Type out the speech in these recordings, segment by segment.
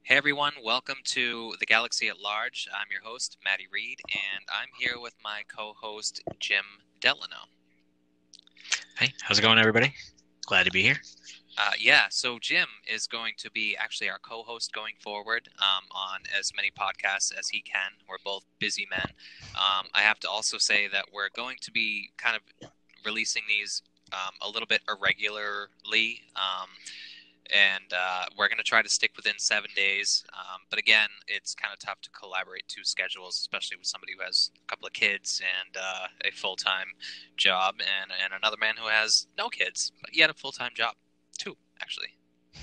Hey everyone, welcome to the Galaxy at Large. I'm your host, Matty Reed, and I'm here with my co-host, Jim Delano. Hey, how's it going, everybody? Glad to be here. So Jim is going to be actually our co-host going forward on as many podcasts as he can. We're both busy men. I have to also say that we're going to be kind of releasing these a little bit irregularly. And we're going to try to stick within 7 days. But again, it's kind of tough to collaborate two schedules, especially with somebody who has a couple of kids and a full-time job, and another man who has no kids, but yet a full-time job. Two, actually,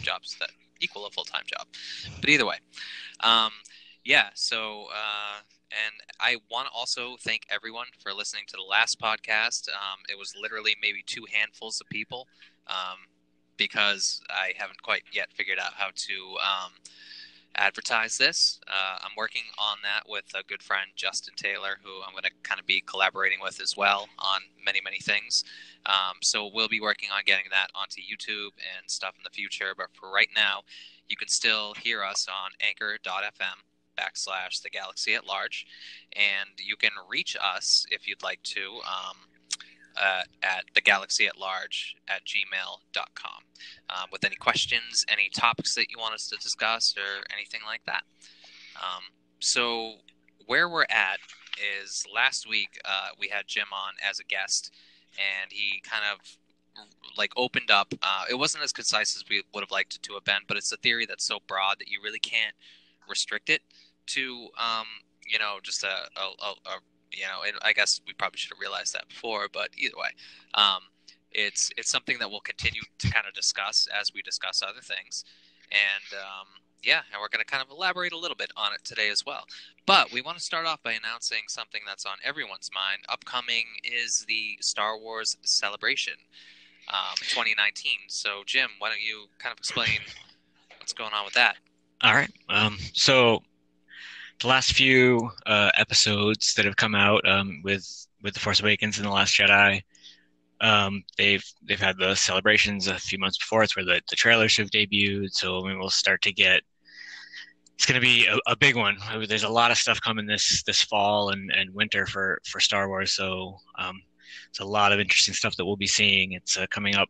jobs that equal a full-time job. But either way, and I want to also thank everyone for listening to the last podcast. It was literally maybe two handfuls of people. Because I haven't quite yet figured out how to advertise this. I'm working on that with a good friend, Justin Taylor, who I'm going to kind of be collaborating with as well on many, many things. So we'll be working on getting that onto YouTube and stuff in the future. But for right now, you can still hear us on anchor.fm/The Galaxy at Large. And you can reach us if you'd like to at thegalaxyatlarge@gmail.com with any questions, any topics that you want us to discuss, or anything like that. So where we're at is last week we had Jim on as a guest, and he kind of opened up. It wasn't as concise as we would have liked it to have been, but it's a theory that's so broad that you really can't restrict it to just and I guess we probably should have realized that before, but either way, it's something that we'll continue to kind of discuss as we discuss other things, and we're going to kind of elaborate a little bit on it today as well. But we want to start off by announcing something that's on everyone's mind. Upcoming is the Star Wars Celebration 2019. So, Jim, why don't you kind of explain what's going on with that? All right. So the last few episodes that have come out with The Force Awakens and The Last Jedi, they've had the celebrations a few months before. It's where the trailers have debuted. So we'll start to get. It's going to be a big one. There's a lot of stuff coming this fall and winter for Star Wars. So it's a lot of interesting stuff that we'll be seeing. It's coming up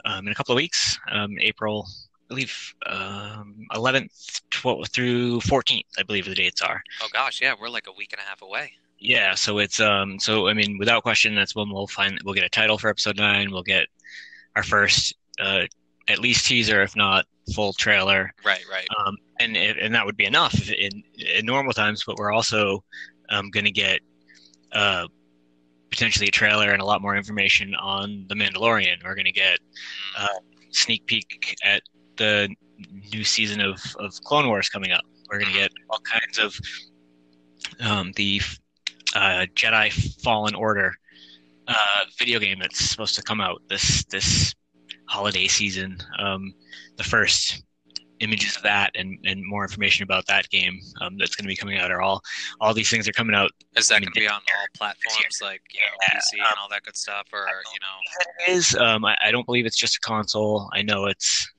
in a couple of weeks, April. I believe 11th through 14th, I believe the dates are. Oh gosh, yeah, we're like a week and a half away. Yeah, so it's without question, that's when we'll get a title for episode 9. We'll get our first at least teaser, if not full trailer. Right. And that would be enough in normal times. But we're also going to get potentially a trailer and a lot more information on The Mandalorian. We're going to get sneak peek at the new season of Clone Wars coming up. We're going to get all kinds of the Jedi Fallen Order video game that's supposed to come out this holiday season. The first images of that and more information about that game that's going to be coming out are all these things are coming out. Is that going to be on all platforms like PC and all that good stuff, or It is. I don't believe it's just a console. I know it's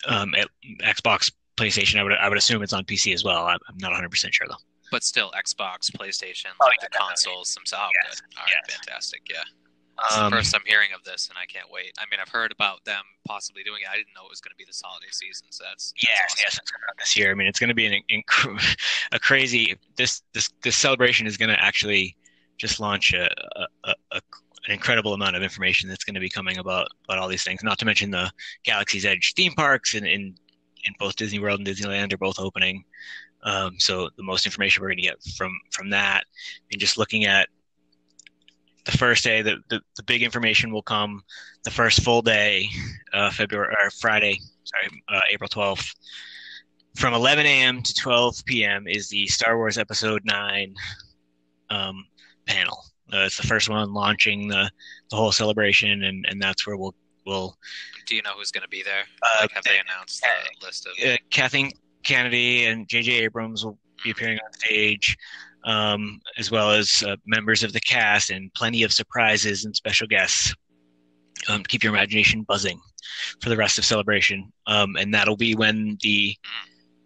Xbox, PlayStation. I would assume it's on PC as well. I'm not 100% sure though. But still, Xbox, PlayStation, the consoles themselves. Yes. Good. All right, fantastic. Yeah. It's the first I'm hearing of this, and I can't wait. I mean, I've heard about them possibly doing it. I didn't know it was going to be this holiday season, so that's awesome. Yes, it's coming out this year. I mean, it's going to be a crazy. This celebration is going to actually just launch an incredible amount of information that's going to be coming about all these things. Not to mention the Galaxy's Edge theme parks in both Disney World and Disneyland are both opening. So the most information we're going to get from that, and just looking at the first day, the big information will come the first full day, April 12th. From 11 a.m. to 12 p.m. is the Star Wars Episode 9 panel. It's the first one launching the whole celebration, and that's where we'll. Do you know who's going to be there? Have they announced the list of? Kathleen Kennedy and J.J. Abrams will be appearing on stage, as well as members of the cast and plenty of surprises and special guests. Keep your imagination buzzing for the rest of Celebration. And that'll be when the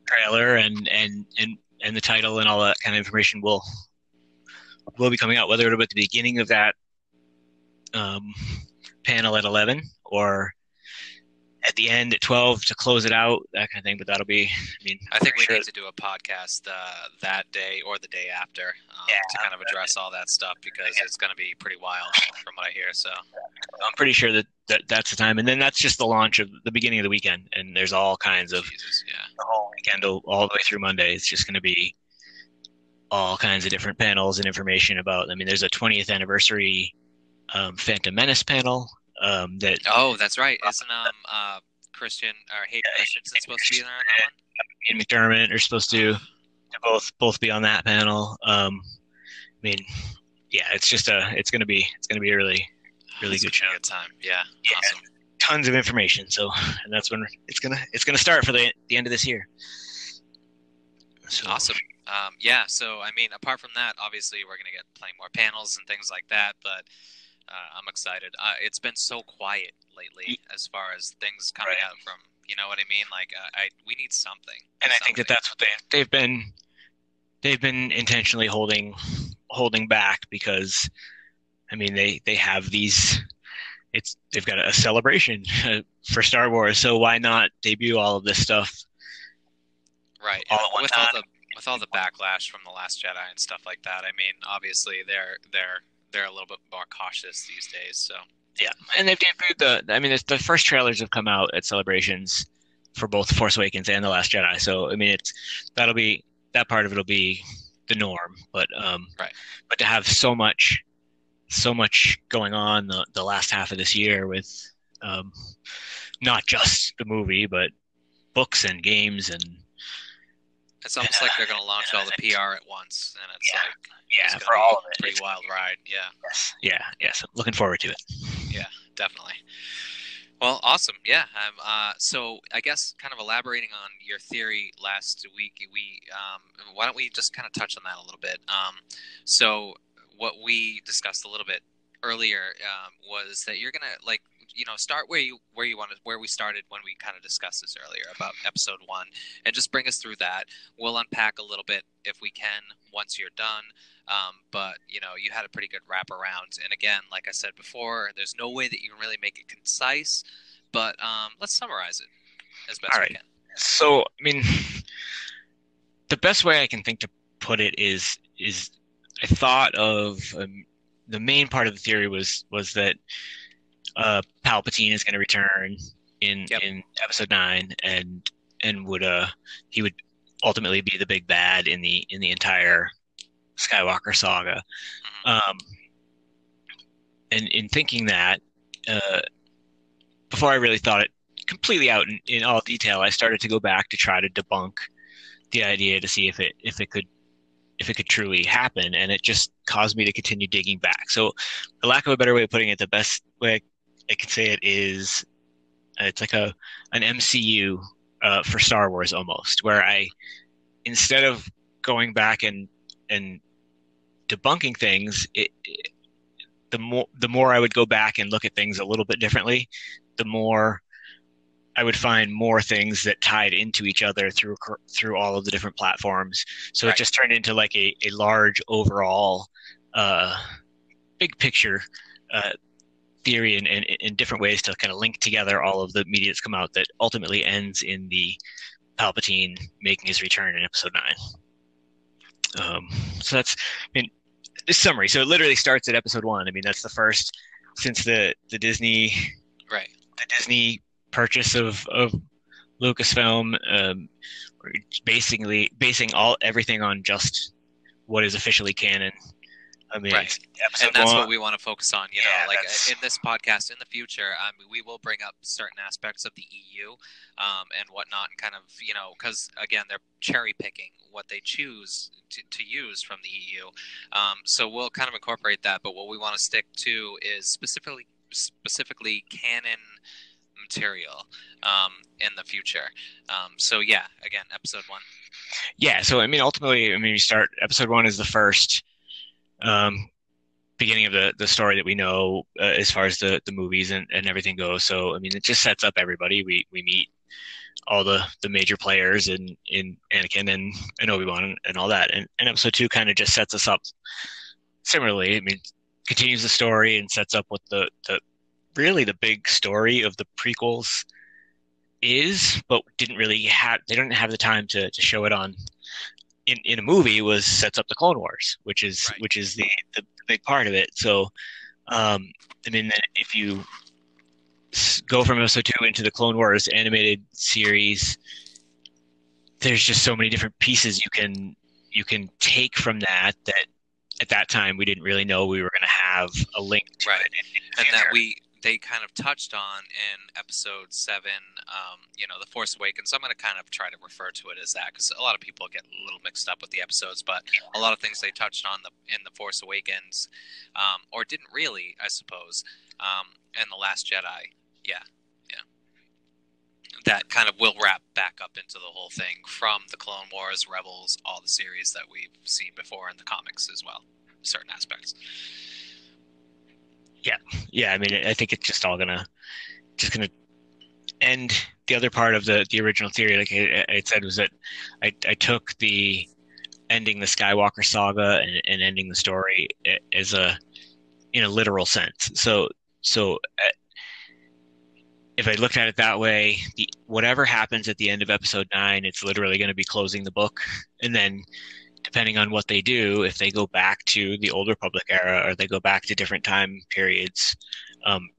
trailer and the title and all that kind of information will be coming out, whether it'll be at the beginning of that panel at 11 or at the end at 12 to close it out, that kind of thing. But that'll be, I think we need to do a podcast that day or the day after to kind of address all that stuff, because it's going to be pretty wild from what I hear. So I'm pretty sure that's the time. And then that's just the launch of the beginning of the weekend. And there's all kinds of the whole weekend all the way through Monday. It's just going to be all kinds of different panels and information about, there's a 20th anniversary Phantom Menace panel. That's right. Isn't Christian or Hayden Christensen supposed to be there on that one? And McDermott are supposed to both be on that panel. It's gonna be a really good show. Good time. Yeah. Awesome. Tons of information. So, and that's when it's gonna start for the end of this year. So. Awesome. So apart from that, obviously we're gonna get plenty more panels and things like that, but I'm excited. It's been so quiet lately as far as things coming out from, you know what I mean? Like, we need something. And I think that's what they've been intentionally holding back, because, they have these. They've got a celebration for Star Wars, so why not debut all of this stuff? Right. With all the backlash from The Last Jedi and stuff like that, obviously they're a little bit more cautious these days. So yeah, and they've debuted the first trailers have come out at celebrations for both Force Awakens and The Last Jedi. So that part of it'll be the norm. But but to have so much going on the last half of this year with not just the movie, but books and games, and it's almost like they're going to launch all the PR at once, and it's for all of it. Pretty wild ride. Yeah. Yes. I'm looking forward to it. Yeah, definitely. Well, awesome. Yeah. So I guess kind of elaborating on your theory last week, why don't we just kind of touch on that a little bit? So what we discussed a little bit earlier was that you're gonna start where we started when we kind of discussed this earlier about episode 1, and just bring us through that. We'll unpack a little bit if we can once you're done. But you had a pretty good wraparound, and again, like I said before, there's no way that you can really make it concise, but let's summarize it as best we can. So, the best way I can think to put it is I thought of the main part of the theory was that Palpatine is going to return in episode 9, and he would ultimately be the big bad in the entire Skywalker saga. And in thinking that, before I really thought it completely out in all detail, I started to go back to try to debunk the idea to see if it could truly happen, and it just caused me to continue digging back. So, for lack of a better way of putting it, the best way I could say it is, it's like an MCU for Star Wars almost, where instead of going back and debunking things, the more I would go back and look at things a little bit differently, the more I would find more things that tied into each other through all of the different platforms. So It just turned into like a large overall big picture theory in different ways to kind of link together all of the media that's come out that ultimately ends in the Palpatine making his return in episode 9. So that's, this summary. So it literally starts at episode 1. That's the first since the Disney, the Disney purchase of Lucasfilm, basically basing everything on just what is officially canon. Right. And that's what we want to focus on, in this podcast in the future. We will bring up certain aspects of the EU and whatnot, and kind of, because again, they're cherry picking what they choose to use from the EU. So we'll kind of incorporate that, but what we want to stick to is specifically canon material in the future. So yeah, again, episode 1. Yeah. So ultimately, we start episode 1 is the first beginning of the story that we know as far as the movies and everything goes. So I mean, it just sets up everybody. We meet all the major players in Anakin and Obi-Wan and all that. And episode two kind of just sets us up similarly. I mean, continues the story and sets up what the really the big story of the prequels is, but they didn't have the time to show it on in a movie. Was sets up the Clone Wars, Right. which is the big part of it. So I mean, if you go from episode two into the Clone Wars animated series, there's just so many different pieces you can take from that at that time we didn't really know we were going to have a link to Right. it in And the that future. they kind of touched on in episode 7, The Force Awakens. So I'm going to kind of try to refer to it as that because a lot of people get a little mixed up with the episodes, but a lot of things they touched on in the Force Awakens, or didn't really, I suppose, in the Last Jedi. Yeah, yeah. That kind of will wrap back up into the whole thing from the Clone Wars, Rebels, all the series that we've seen before in the comics as well, certain aspects. Yeah, I mean, I think it's just gonna end. The other part of the original theory, like I said, was that I took the ending the Skywalker saga and ending the story as a in a literal sense. So if I looked at it that way, whatever happens at the end of episode 9, it's literally going to be closing the book. And then, depending on what they do, if they go back to the Old Republic era or they go back to different time periods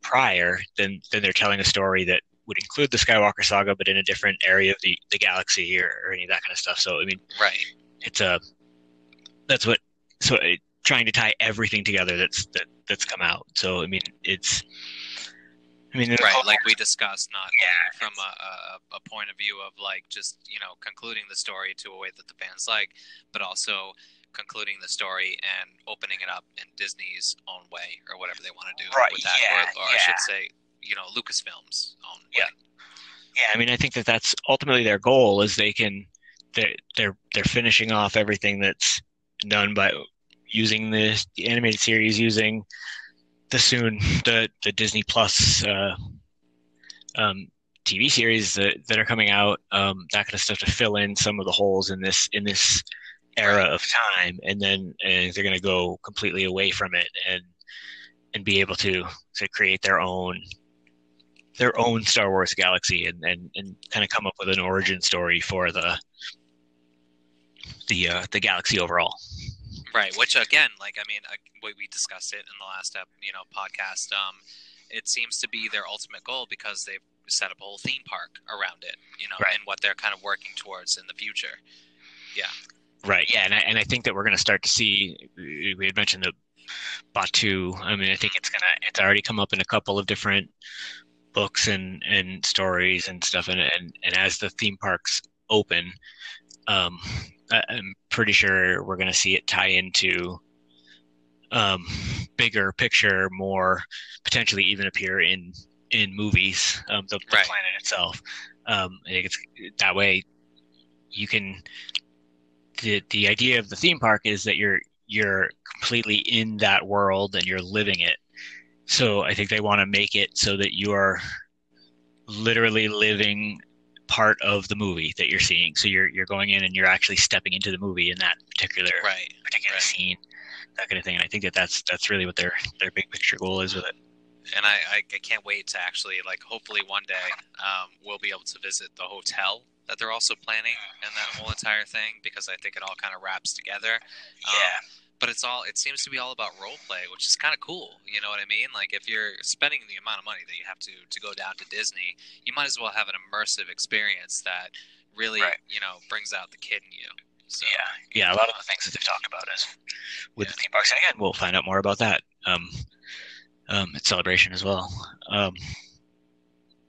prior, then they're telling a story that would include the Skywalker saga, but in a different area of the galaxy or any of that kind of stuff. So, I mean, Right. it's a that's what so trying to tie everything together that's come out. So, I mean, Right, like we discussed, not yeah, only from a point of view of like just concluding the story to a way that the fans like, but also concluding the story and opening it up in Disney's own way or whatever they want to do right, with that, or I should say, Lucasfilm's own yeah. way. Yeah, I mean, I think that's ultimately their goal is they're finishing off everything that's done by using the animated series, using the Disney Plus TV series that are coming out, that kind of stuff to fill in some of the holes in this era Right. of time, and then they're going to go completely away from it and be able to create their own Star Wars galaxy and kind of come up with an origin story for the galaxy overall. Right, which again, like I mean, we discussed it in the last podcast. It seems to be their ultimate goal because they've set up a whole theme park around it, Right. and what they're kind of working towards in the future. Yeah. Right. Yeah, and I think that we're going to start to see. We had mentioned the Batu. I mean, I think it's already come up in a couple of different books and stories and stuff, and as the theme parks open, um, I'm pretty sure we're going to see it tie into bigger picture, more potentially even appear in movies, the Right. planet itself. I think it's that way. You can the idea of the theme park is that you're completely in that world and you're living it. So I think they want to make it so that you are literally living part of the movie that you're seeing. So you're going in and you're actually stepping into the movie in that particular Right. scene, that kind of thing. And I think that's really what their big picture goal is with it. And I can't wait to actually, like, hopefully one day we'll be able to visit the hotel that they're also planning and that whole entire thing, because I think it all kind of wraps together. But it seems to be all about role play, which is kind of cool. You know what I mean? Like, if you're spending the amount of money that you have to go down to Disney, you might as well have an immersive experience that really, Right. brings out the kid in you. So, Yeah. A lot of the things that they've talked about is with the theme parks. And again, we'll find out more about that at Celebration as well.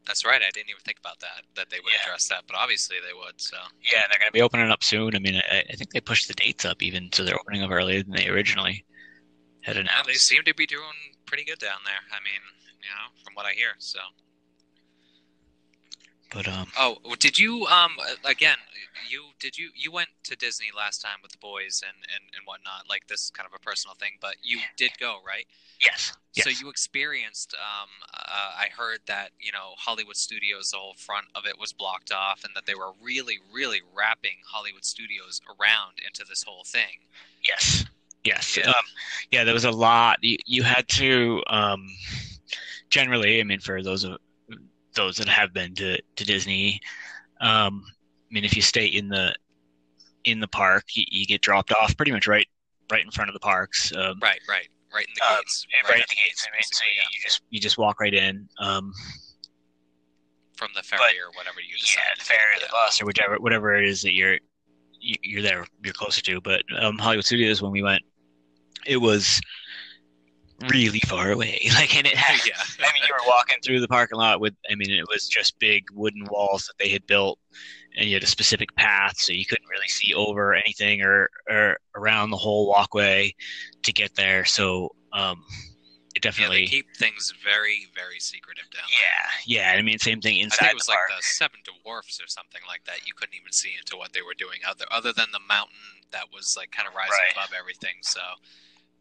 that's right. I didn't even think about that they would address that, but obviously they would. So Yeah, they're going to be opening up soon. I mean, I think they pushed the dates up even, so they're opening up earlier than they originally had yeah, announced. they seem to be doing pretty good down there. I mean, from what I hear. So But Oh, did you again? You went to Disney last time with the boys and whatnot? Like this is kind of a personal thing, but you did go, right? yes, So yes, you experienced. I heard that Hollywood Studios, the whole front of it was blocked off, and that they were really, really wrapping Hollywood Studios around into this whole thing. yes, yes. Yeah. Yeah, there was a lot. You had to generally. I mean, for those that have been to Disney, I mean, if you stay in the park, you get dropped off pretty much right in front of the parks. Right in the gates. Right Right at at the the gates. gates, I mean, so basically. Yeah. you just walk right in. From the But ferry or whatever you yeah, decide the to ferry or take. the Yeah. bus or whatever it is that you're closer to. But Hollywood Studios, when we went, it was really far away. Like, and it had. Yeah. I mean, you were walking through the parking lot with. I mean, it was just big wooden walls that they had built, and you had a specific path, so you couldn't really see over anything or around the whole walkway to get there. So it Yeah, they definitely. keep things very, very secretive down Yeah, yeah. I mean, same thing there. I think inside it the was like park. the Seven Dwarfs or something like that. You couldn't even see into what they were doing other than the mountain that was like kind of rising Right. above everything. So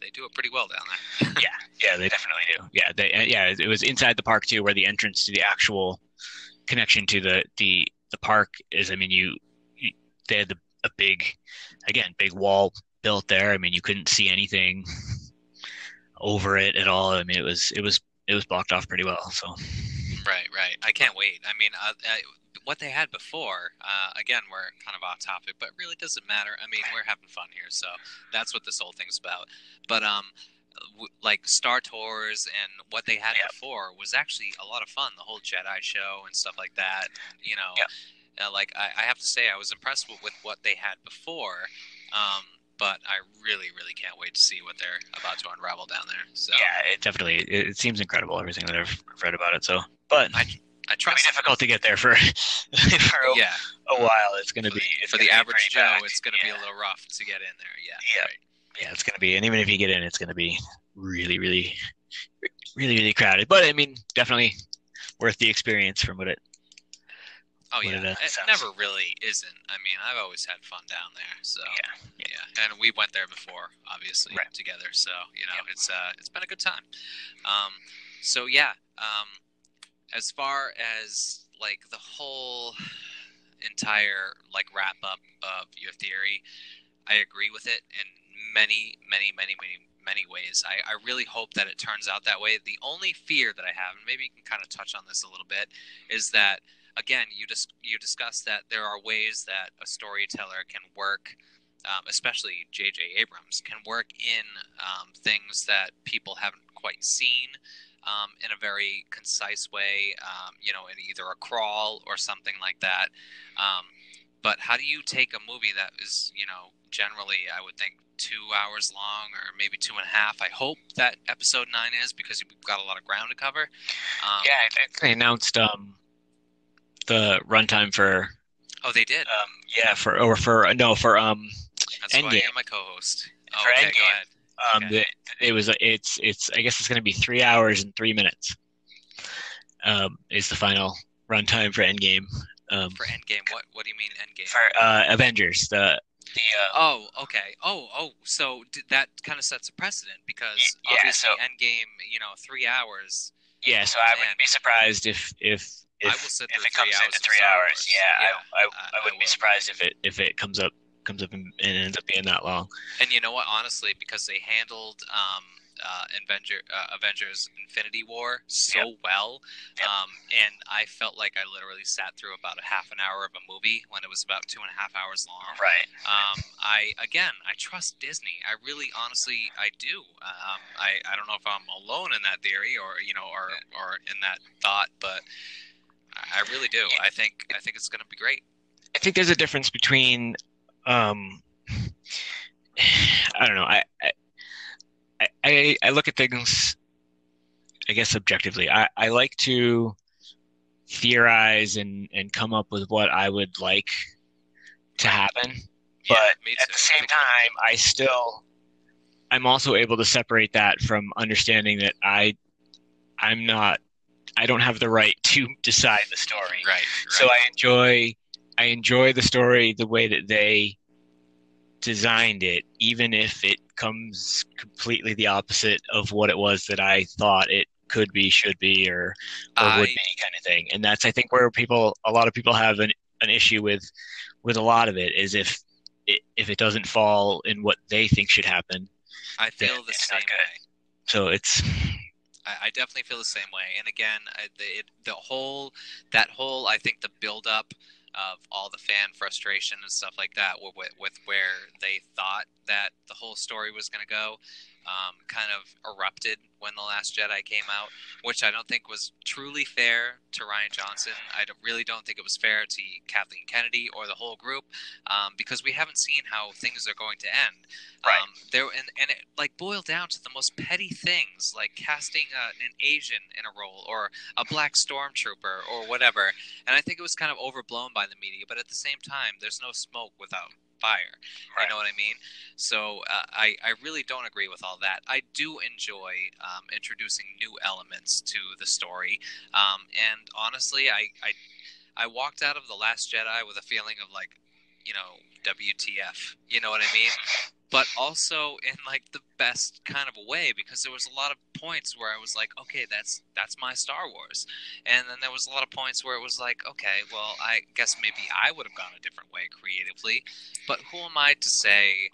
they do it pretty well down there. Yeah, yeah, they definitely do. Yeah, it was inside the park too, where the entrance to the actual connection to the park is. I mean, you they had a big, again, big wall built there. I mean, you couldn't see anything over it at all. I mean, it was blocked off pretty well. So Right. I can't wait. I mean, what they had before, again, we're kind of off topic, but it really doesn't matter. I mean, we're having fun here, so that's what this whole thing's about. But like Star Tours and what they had yeah, before was actually a lot of fun. The whole Jedi show and stuff like that. You know, yeah, like I have to say, I was impressed with what they had before. But I really, really can't wait to see what they're about to unravel down there. So yeah. It seems incredible, everything that I've read about it. So, but I it'll be trust. difficult to get there for for Yeah, a while. It's going to be for the average Joe, packed. it's going to be Yeah, a little rough to get in there. Yeah, yeah, right. yeah. It's going to be, and even if you get in, it's going to be really, really, really, really crowded. But I mean, definitely worth the experience from what it. Oh What yeah, it sounds. never really isn't. I mean, I've always had fun down there. So yeah, and we went there before, obviously, Right. together. So Yeah. it's been a good time. Um, so yeah, as far as like the whole entire like wrap up of your theory, I agree with it in many ways. I really hope that it turns out that way. The only fear that I have, and maybe you can kind of touch on this a little bit, is that again you discussed that there are ways that a storyteller can work, especially J.J. Abrams can work in things that people haven't quite seen. In a very concise way, in either a crawl or something like that. But how do you take a movie that is, generally, I would think 2 hours long or maybe 2.5? I hope that episode 9 is, because we've got a lot of ground to cover. Yeah, I think they announced the runtime for Oh, they did. yeah for or for no for That's why Endgame. you're my co-host. Oh, For okay, go Endgame. ahead. Okay. It was it's I guess it's going to be 3 hours and 3 minutes. Is the final runtime for Endgame. For Endgame, what do you mean Endgame? For Avengers, the Oh, okay. Oh, so that kind of sets a precedent, because yeah, obviously so Endgame, 3 hours. yeah, so Oh, I man. wouldn't be surprised I will sit if through it comes 3 hours into of 3 hours. Star Yeah, Wars. I wouldn't be will. surprised if it comes up and ends up being that long. And you know what? Honestly, because they handled Avengers Infinity War so well, Yep. and I felt like I literally sat through about a half an hour of a movie when it was about 2.5 hours long. Right. I trust Disney. I really, honestly, I do. I don't know if I'm alone in that theory or in that thought, but I really do. Yeah. I think it's going to be great. I think there's a difference between I don't know. I look at things, I guess, objectively. I like to theorize and come up with what I would like to happen. Yeah, But me at too. the same time, I'm also able to separate that from understanding that I'm I don't have the right to decide the story. Right. So I enjoy the story the way that they designed it, even if it comes completely the opposite of what it was that I thought it could be, should be, or would be, kind of thing. And that's, I think, where a lot of people have an issue with a lot of it, is if it doesn't fall in what they think should happen. I feel the same way. So it's. I definitely feel the same way. And again, that whole I think the build up of all the fan frustration and stuff like that with where they thought that the whole story was going to go, kind of erupted when The Last Jedi came out, which I don't think was truly fair to Rian Johnson. I really don't think it was fair to Kathleen Kennedy or the whole group, because we haven't seen how things are going to end. Right. And it like boiled down to the most petty things, like casting an Asian in a role or a black stormtrooper or whatever. And I think it was kind of overblown by the media, but at the same time, there's no smoke without fire. Right. You know what I mean? So I really don't agree with all that. I do enjoy introducing new elements to the story. And honestly, I walked out of The Last Jedi with a feeling of like, WTF. You know what I mean? But also in like the best kind of a way, because there was a lot of points where I was like, okay, that's my Star Wars. And then there was a lot of points where it was like, okay, well, I guess maybe I would have gone a different way creatively. But who am I to say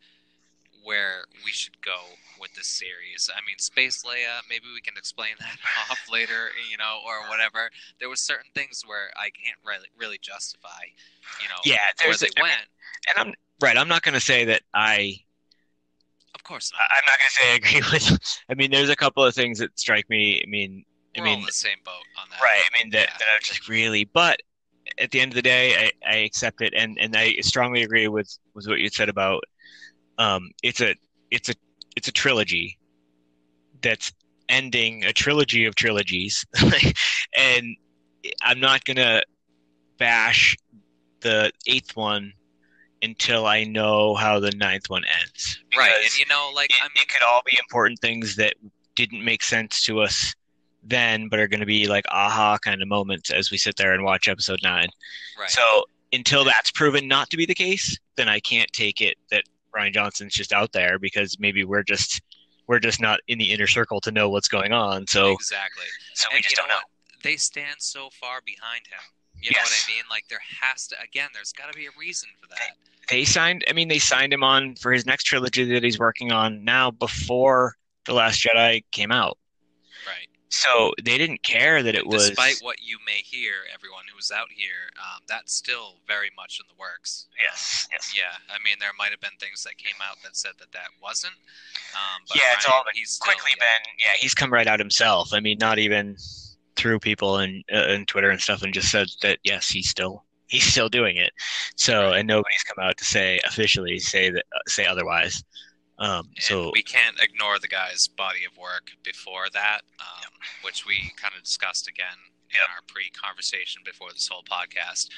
where we should go with this series? I mean, Space Leia, maybe we can explain that off later, or whatever. There were certain things where I can't really justify, where they went. And I'm not going to say that Of course not. I'm not going to say I agree with. I mean, there's a couple of things that strike me. We're all in the same boat on that. Right. I mean, that are just really. But at the end of the day, I accept it, and I strongly agree with what you said about. It's a trilogy that's ending a trilogy of trilogies, and I'm not going to bash the 8th one until I know how the 9th one ends. Right, and it could all be important things that didn't make sense to us then, but are going to be like aha kind of moments as we sit there and watch episode 9. Right. So until that's proven not to be the case, then I can't take it that Rian Johnson's just out there, because maybe we're just not in the inner circle to know what's going on. So exactly. So we just don't know. They stand so far behind him. You know what I mean? Like there's got to be a reason for that. They signed him on for his next trilogy that he's working on now before The Last Jedi came out. Right. So they didn't care that it was. Despite what you may hear, everyone who's out here, that's still very much in the works. Yes. Yeah. I mean, there might have been things that came out that said that wasn't. But it's all he's quickly been. Yeah, he's come right out himself. I mean, not even through people and Twitter and stuff, and just said that yes, he's still doing it. So, and nobody's come out to say officially say otherwise. So we can't ignore the guy's body of work before that, which we kind of discussed again in our pre-conversation before this whole podcast.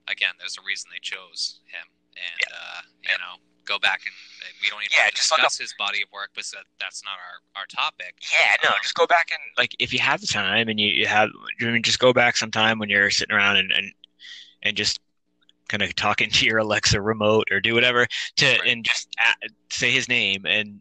Again, there's a reason they chose him, and go back and we don't even discuss his body of work, but that's not our topic. Yeah, no, just go back and like if you have the time and you just go back sometime when you're sitting around and just kind of talking to your Alexa remote or do whatever and just say his name and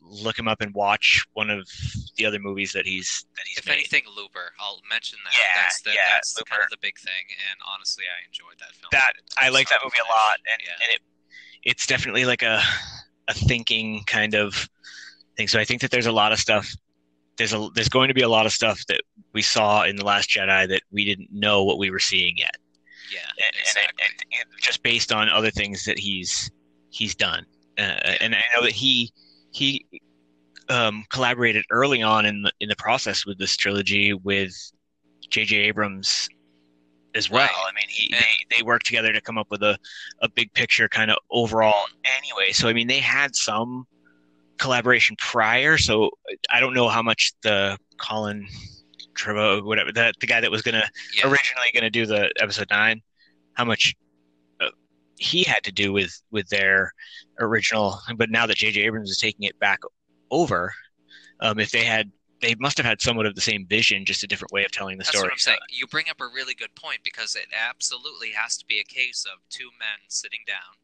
look him up and watch one of the other movies that he's if made. Anything, Looper. I'll mention that. That's kind of the big thing, and honestly, I enjoyed that film. I like that movie a lot, and it's definitely like a thinking kind of thing. So I think that there's a lot of stuff. There's going to be a lot of stuff that we saw in The Last Jedi that we didn't know what we were seeing yet. Yeah, exactly. And just based on other things that he's done, and I know that he collaborated early on in the process with this trilogy with J.J. Abrams as well. Right. I mean, they worked together to come up with a big picture kind of overall anyway. So I mean, they had some collaboration prior. So I don't know how much the Colin Trevorrow, whatever, the guy that was originally gonna do the episode 9, how much he had to do with their original. But now that J.J. Abrams is taking it back over, if they had they must have had somewhat of the same vision, just a different way of telling the That's story. what I'm saying. You bring up a really good point because it absolutely has to be a case of two men sitting down,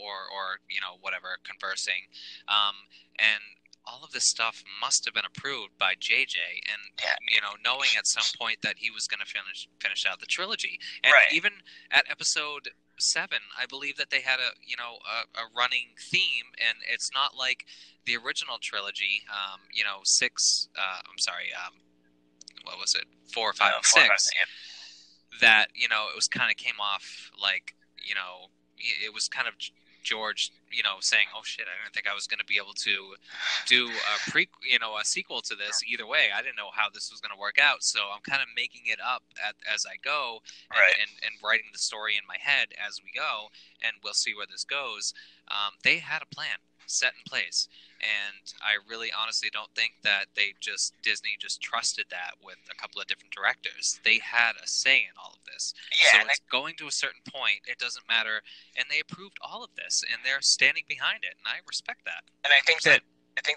or whatever, conversing, and all of this stuff must have been approved by JJ, and knowing at some point that he was going to finish out the trilogy, and Right. even at episode 7, I believe that they had a running theme, and it's not like the original trilogy. 6. I'm sorry. What was it? 4, 5, and 6. 4, 5, yeah. That it was kind of came off like it was kind of George saying, "Oh shit, I didn't think I was going to be able to do a sequel to this either way. I didn't know how this was going to work out, so I'm kind of making it up as I go, and writing the story in my head as we go, and we'll see where this goes." They had a plan set in place, and I really honestly don't think that Disney just trusted that with a couple of different directors. They had a say in all of this. Yeah, so it's going to a certain point, it doesn't matter, and they approved all of this, and they're standing behind it, and I respect that. And I think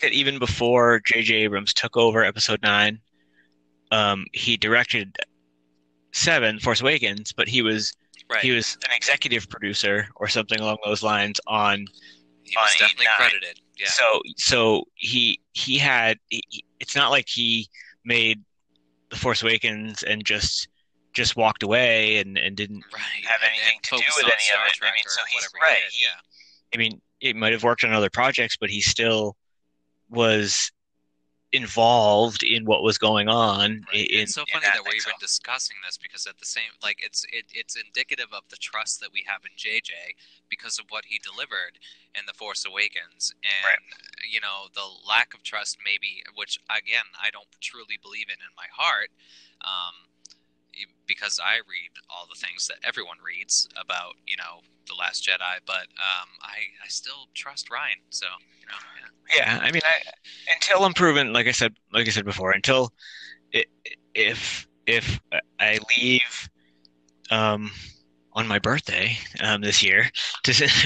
that even before J.J. Abrams took over Episode 9, he directed 7, Force Awakens, but he was an executive producer or something along those lines on. He was definitely credited. Yeah. So he had. It's not like he made The Force Awakens and just walked away and didn't have anything to do with any of it. I mean, so he's right. I mean, it might have worked on other projects, but he still was involved in what was going on. It's so funny that we're even discussing this because at the same, it's indicative of the trust that we have in JJ because of what he delivered in The Force Awakens, and the lack of trust maybe, which again I don't truly believe in my heart, because I read all the things that everyone reads about The Last Jedi, but I still trust Ryan, so yeah. I mean, until I'm proven, like I said before, until if I leave on my birthday this year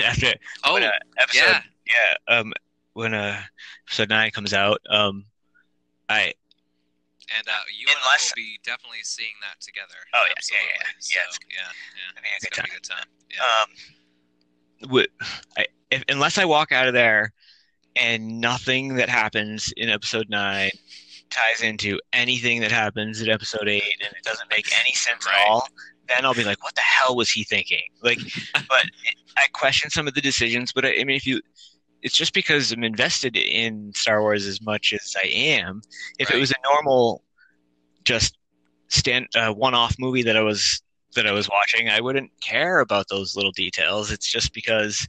after when episode 9 comes out, and you and I will be definitely seeing that together. Oh yeah. I mean, it's gonna be a good time. Unless I walk out of there and nothing that happens in episode 9 ties into anything that happens in episode 8, and it doesn't make any sense at all, then I'll be like, what the hell was he thinking? But I question some of the decisions, but I mean, it's just because I'm invested in Star Wars as much as I am. If it was a normal, just one-off movie that I was watching, I wouldn't care about those little details. It's just because,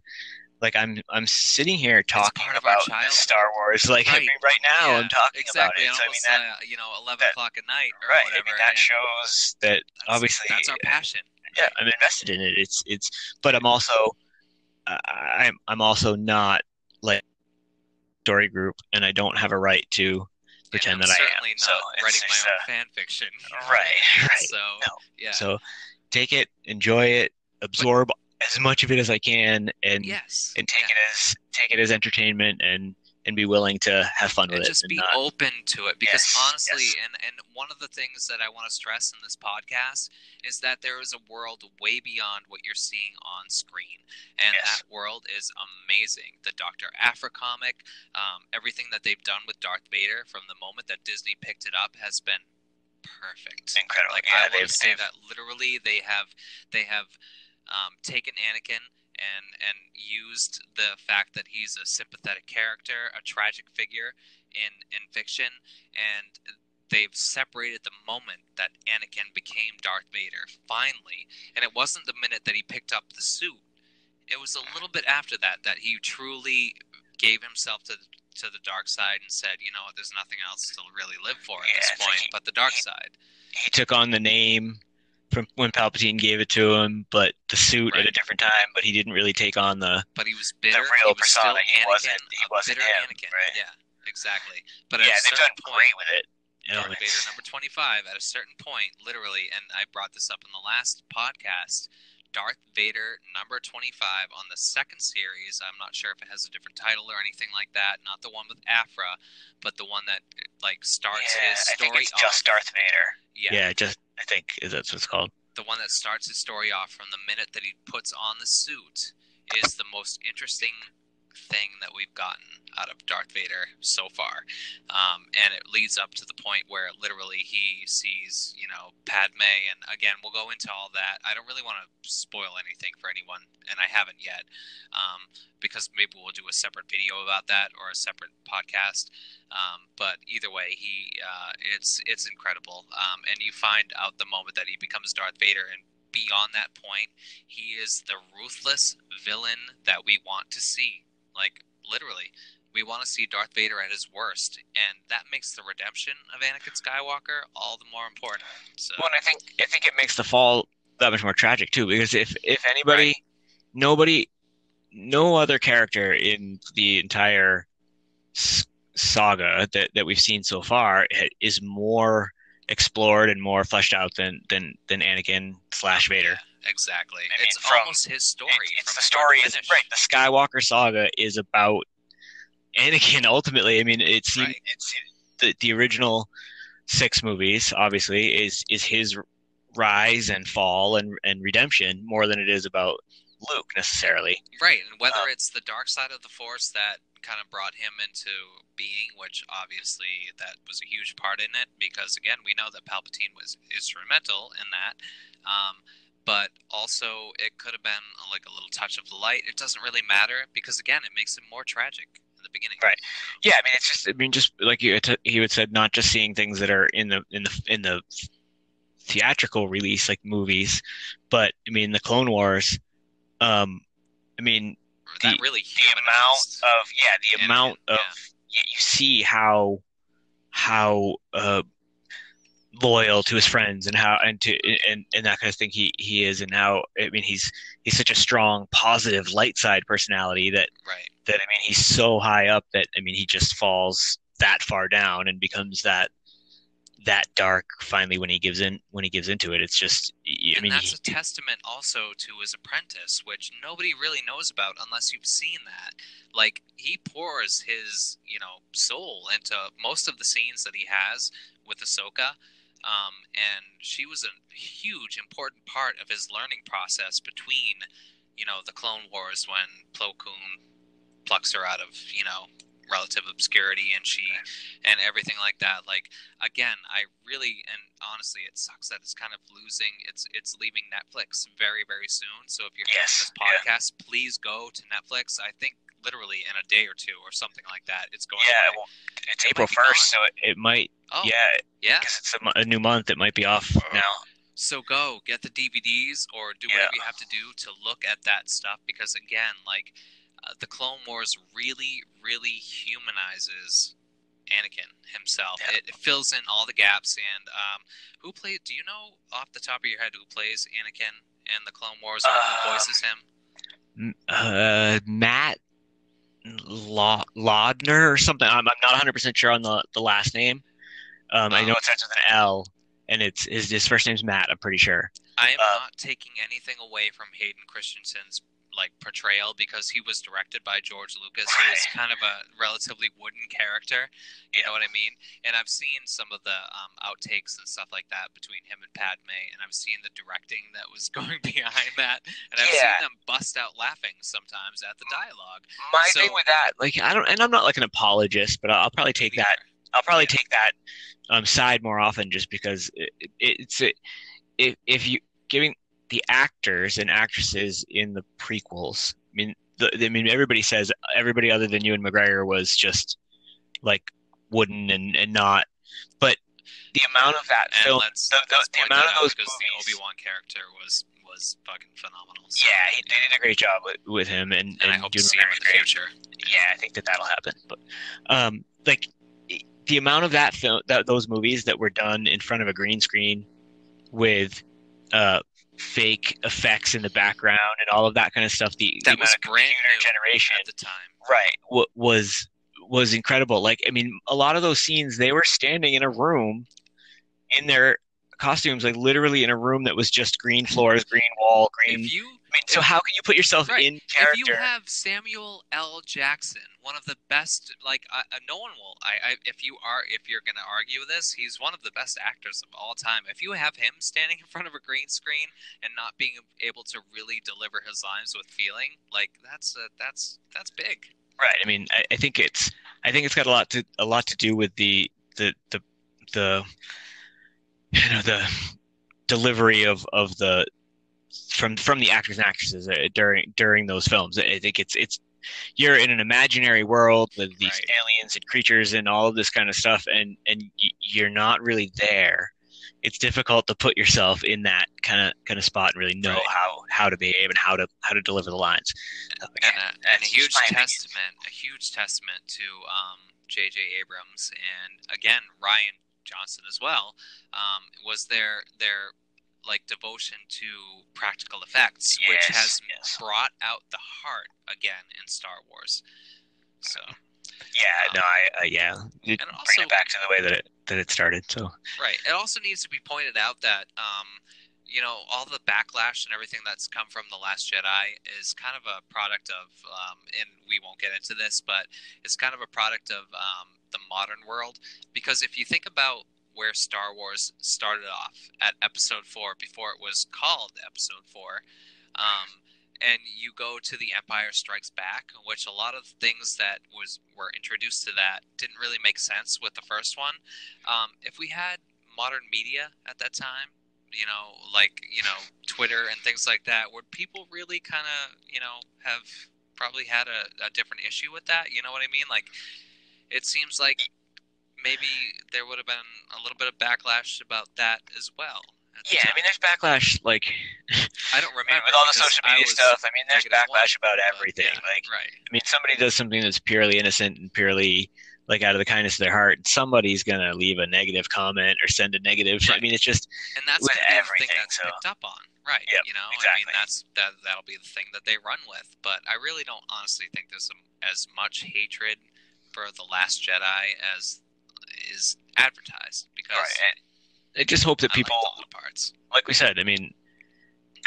I'm sitting here talking about Star Wars. I mean, right now I'm talking about it. So, almost, I mean, 11 o'clock at night or whatever. I mean, that shows that obviously that's our passion. Yeah, I'm invested in it. But I'm also, I'm also not story group, and I don't have a right to pretend that I am. Certainly not writing my own fan fiction. Right. So So take it, enjoy it, absorb as much of it as I can, and take it as entertainment, and be willing to have fun with it. Just be open to it, because honestly, and one of the things that I want to stress in this podcast is that there is a world way beyond what you're seeing on screen, and that world is amazing. The Dr. Aphra comic, everything that they've done with Darth Vader from the moment that Disney picked it up has been perfect. Incredible. I would say that literally they have taken Anakin and used the fact that he's a sympathetic character, a tragic figure in fiction, and they've separated the moment that Anakin became Darth Vader, finally. And it wasn't the minute that he picked up the suit. It was a little bit after that he truly gave himself to the dark side and said, there's nothing else to really live for at this point but the dark side. He took on the name from when Palpatine gave it to him, but the suit at a different time. But he didn't really take on But he was bitter. The real persona. He wasn't bitter him. Anakin. Right? Yeah, exactly. But they've done great with it. Darth Vader number 25. At a certain point, literally, and I brought this up in the last podcast, Darth Vader number 25 on the second series. I'm not sure if it has a different title or anything like that. Not the one with Afra, but the one that like starts his story I think it's off. just Darth Vader. Yeah, I think that's what it's called. The one that starts his story off from the minute that he puts on the suit is the most interesting thing that we've gotten out of Darth Vader so far. And it leads up to the point where literally he sees, Padme, and again, we'll go into all that. I don't really want to spoil anything for anyone, and I haven't yet, because maybe we'll do a separate video about that or a separate podcast. But either way, it's incredible. And you find out the moment that he becomes Darth Vader, and beyond that point, he is the ruthless villain that we want to see. Like, literally, we want to see Darth Vader at his worst, and that makes the redemption of Anakin Skywalker all the more important. So, well, and I think it makes the fall that much more tragic too, because if anybody, right. no other character in the entire saga that we've seen so far is more explored and more fleshed out than Anakin / Vader. Exactly. I mean, it's almost his story. It's the story is right. The Skywalker saga is about Anakin ultimately. I mean, it's the original 6 movies obviously is his rise and fall and redemption more than it is about Luke necessarily. Right, and whether it's the dark side of the Force that kind of brought him into being, which obviously that was a huge part in it, because again, we know that Palpatine was instrumental in that. But also, it could have been like a little touch of the light. It doesn't really matter because, again, it makes him more tragic in the beginning. Right. Yeah. I mean, it's just like he would said, not just seeing things that are in the theatrical release, like movies, but I mean, the Clone Wars. I mean, that really the amount of you see how loyal to his friends and how and that kind of thing he is, and how I mean he's such a strong positive light side personality that I mean he's so high up that I mean he just falls that far down and becomes that dark finally when he gives into it. It's just that's a testament also to his apprentice, which nobody really knows about unless you've seen that. Like, he pours his soul into most of the scenes that he has with Ahsoka. And she was a huge, important part of his learning process between, the Clone Wars when Plo Koon plucks her out of, relative obscurity and everything like that. Like, again, I really, and honestly, it sucks that it's kind of it's leaving Netflix very, very soon. So if you're hearing this podcast, please go to Netflix. I think literally in a day or two or something like that, it's going away. Well, it's April 1st, so it might. Oh, because it's a new month. It might be off now. So go get the DVDs or do whatever you have to do to look at that stuff, because again, like, the Clone Wars really, really humanizes Anakin himself. Yeah. It fills in all the gaps. And do you know off the top of your head who plays Anakin in the Clone Wars, or who voices him? Matt Laudner or something. I'm not 100% sure on the last name. I know it starts with an L, and it's his first name's Matt. I'm pretty sure. I am not taking anything away from Hayden Christensen's portrayal, because he was directed by George Lucas, who is kind of a relatively wooden character. You know what I mean? And I've seen some of the outtakes and stuff like that between him and Padme, and I've seen the directing that was going behind that, and I've seen them bust out laughing sometimes at the dialogue. My thing with that, I'm not like an apologist, but I'll probably take that. I'll probably take that side more often, just because if you giving the actors and actresses in the prequels, I mean, everybody says everybody other than Ewan McGregor was just like wooden and not, but the amount of that film, the amount of those movies, the Obi-Wan character was fucking phenomenal. So. Yeah, they did a great job with him, and I hope to see him in the future. Yeah, I think that'll happen. But the amount of that film, those movies that were done in front of a green screen with fake effects in the background and all of that kind of stuff. That was brand new generation at the time, right? Was incredible. Like, I mean, a lot of those scenes, they were standing in a room in their costumes like literally in a room that was just green floors, green wall, green. If you I mean, so how can you put yourself right, in if you character? have Samuel L. Jackson, one of the best, like no one will. If you're gonna argue this, he's one of the best actors of all time. If you have him standing in front of a green screen and not being able to really deliver his lines with feeling, like that's big. Right. I mean, I think it's got a lot to do with the the delivery of the from the actors and actresses during those films. I think it's you're in an imaginary world with these Right. aliens and creatures and all of this kind of stuff, and you're not really there. It's difficult to put yourself in that kind of spot and really know Right. how to behave and how to deliver the lines. And a huge testament to J.J. Abrams and again Ryan Johnson as well, was their like devotion to practical effects, which has brought out the heart again in Star Wars. So Bring and also it back to the way that it started. So right, it also needs to be pointed out that all the backlash and everything that's come from The Last Jedi is kind of a product of, and we won't get into this, but it's kind of a product of the modern world. Because if you think about where Star Wars started off at Episode 4, before it was called Episode 4, and you go to The Empire Strikes Back, which a lot of things that were introduced to that didn't really make sense with the first one. If we had modern media at that time, Twitter and things like that, would people really kind of, have probably had a different issue with that? You know what I mean? Like, it seems like maybe there would have been a little bit of backlash about that as well. Yeah, I mean, there's backlash, like, I don't remember. with all the social media stuff, I mean, there's backlash about everything. Yeah, like, right. I mean, somebody does something that's purely innocent and purely, like, out of the kindness of their heart, and somebody's going to leave a negative comment or send a negative. Right. I mean, it's just and that's with the everything thing that's picked up on. Right. Yep, exactly. I mean, that'll be the thing that they run with. But I really don't honestly think there's as much hatred for The Last Jedi as is advertised. Because I just hope that people, like we said, I mean,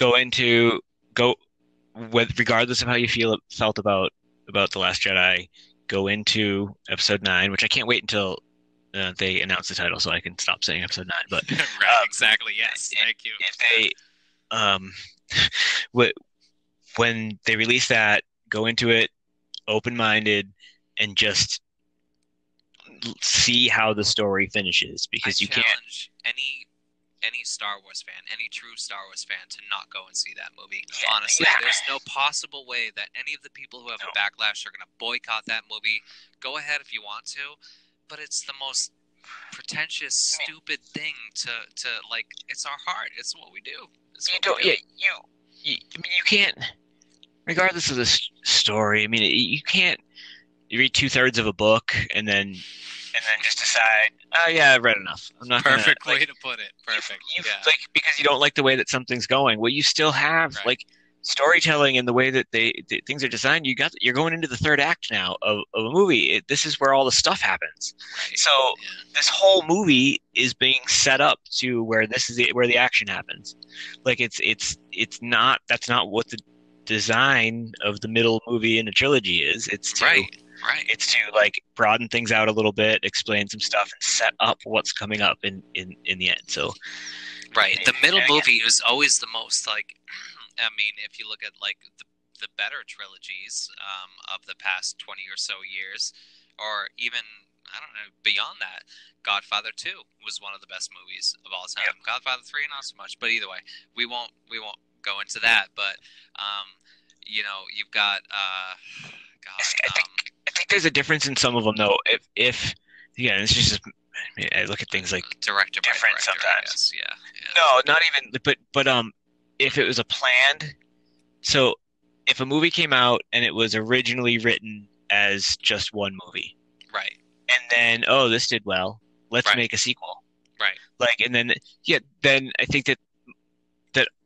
regardless of how you felt about The Last Jedi, go into Episode 9, which I can't wait until they announce the title so I can stop saying Episode 9. But right, exactly. Yes, thank you. When they release that, go into it open-minded and just see how the story finishes, because you can't challenge any Star Wars fan, any true Star Wars fan, to not go and see that movie. Yeah, honestly, there's no possible way that any of the people who have a backlash are going to boycott that movie. Go ahead if you want to, but it's the most pretentious, stupid thing to like. It's our heart. It's what we do. You can't, regardless of the story. I mean, you can't. You read 2/3 of a book and then just decide, oh yeah, I've read enough. I'm not perfect way to put it. Perfect. Like, because you don't like the way that something's going. Well, you still have like storytelling and the way that things are designed. You're going into the third act now of a movie. This is where all the stuff happens. Right. So this whole movie is being set up to where where the action happens. Like it's not. That's not what the design of the middle movie in a trilogy is. It's to, Right. It's to like broaden things out a little bit, explain some stuff, and set up what's coming up in the end. So, right, the middle movie is always the most like. I mean, if you look at like the better trilogies of the past 20 or so years, or even I don't know beyond that, Godfather 2 was one of the best movies of all time. Yep. Godfather 3 not so much, but either way, we won't go into that. But you've got I think there's a difference in some of them, though. If it's just I look at things like director different sometimes. Yeah. No, not even. But if it was a planned, so if a movie came out and it was originally written as just one movie, right, and then this did well, let's make a sequel, right, like, and then then I think that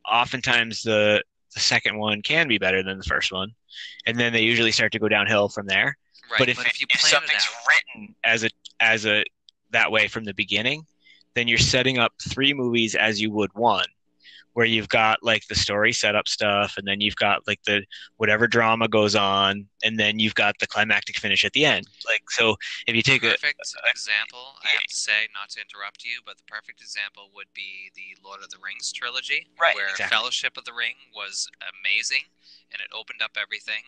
oftentimes the second one can be better than the first one, and then they usually start to go downhill from there. Right. But if something's written as a that way from the beginning, then you're setting up three movies as you would one, where you've got like the story setup stuff, and then you've got like the whatever drama goes on, and then you've got the climactic finish at the end. Like, so if you take Perfect example, I have to say, not to interrupt you, but the perfect example would be the Lord of the Rings trilogy, right, where exactly. Fellowship of the Ring was amazing, and it opened up everything.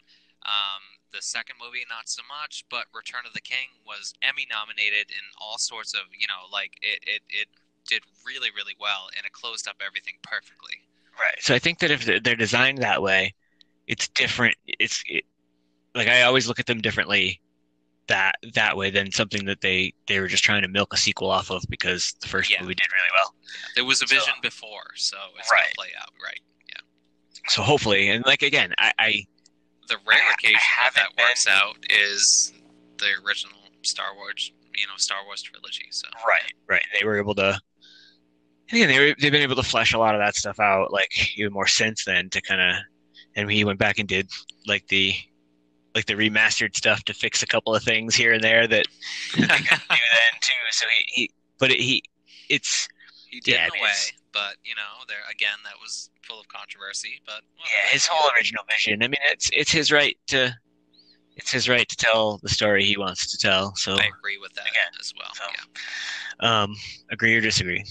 The second movie, not so much, but Return of the King was Emmy nominated in all sorts of, like it did really, really well, and it closed up everything perfectly. Right. So I think that if they're designed that way, it's different. Like I always look at them differently that way than something that they were just trying to milk a sequel off of because the first movie did really well. There was a vision before, so it's gonna play out, right? Yeah. So hopefully, and like again, I the rare occasion that works out is the original Star Wars, Star Wars trilogy. So right, they were able to. Again, they've been able to flesh a lot of that stuff out, like even more since then to kind of, and he went back and did like the remastered stuff to fix a couple of things here and there that they couldn't do then too. So he did in a way, but there again that was full of controversy. But his whole original vision. I mean, it's his right to tell the story he wants to tell. So I agree with that again, as well. So, agree or disagree.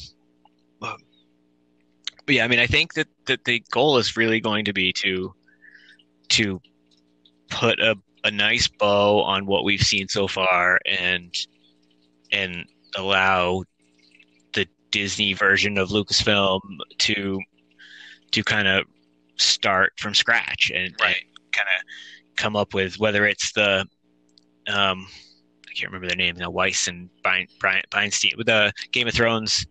But yeah, I mean, I think that the goal is really going to be to put a nice bow on what we've seen so far and allow the Disney version of Lucasfilm to kind of start from scratch and kind of come up with whether it's the I can't remember their name now, Weiss and Feinstein with the Game of Thrones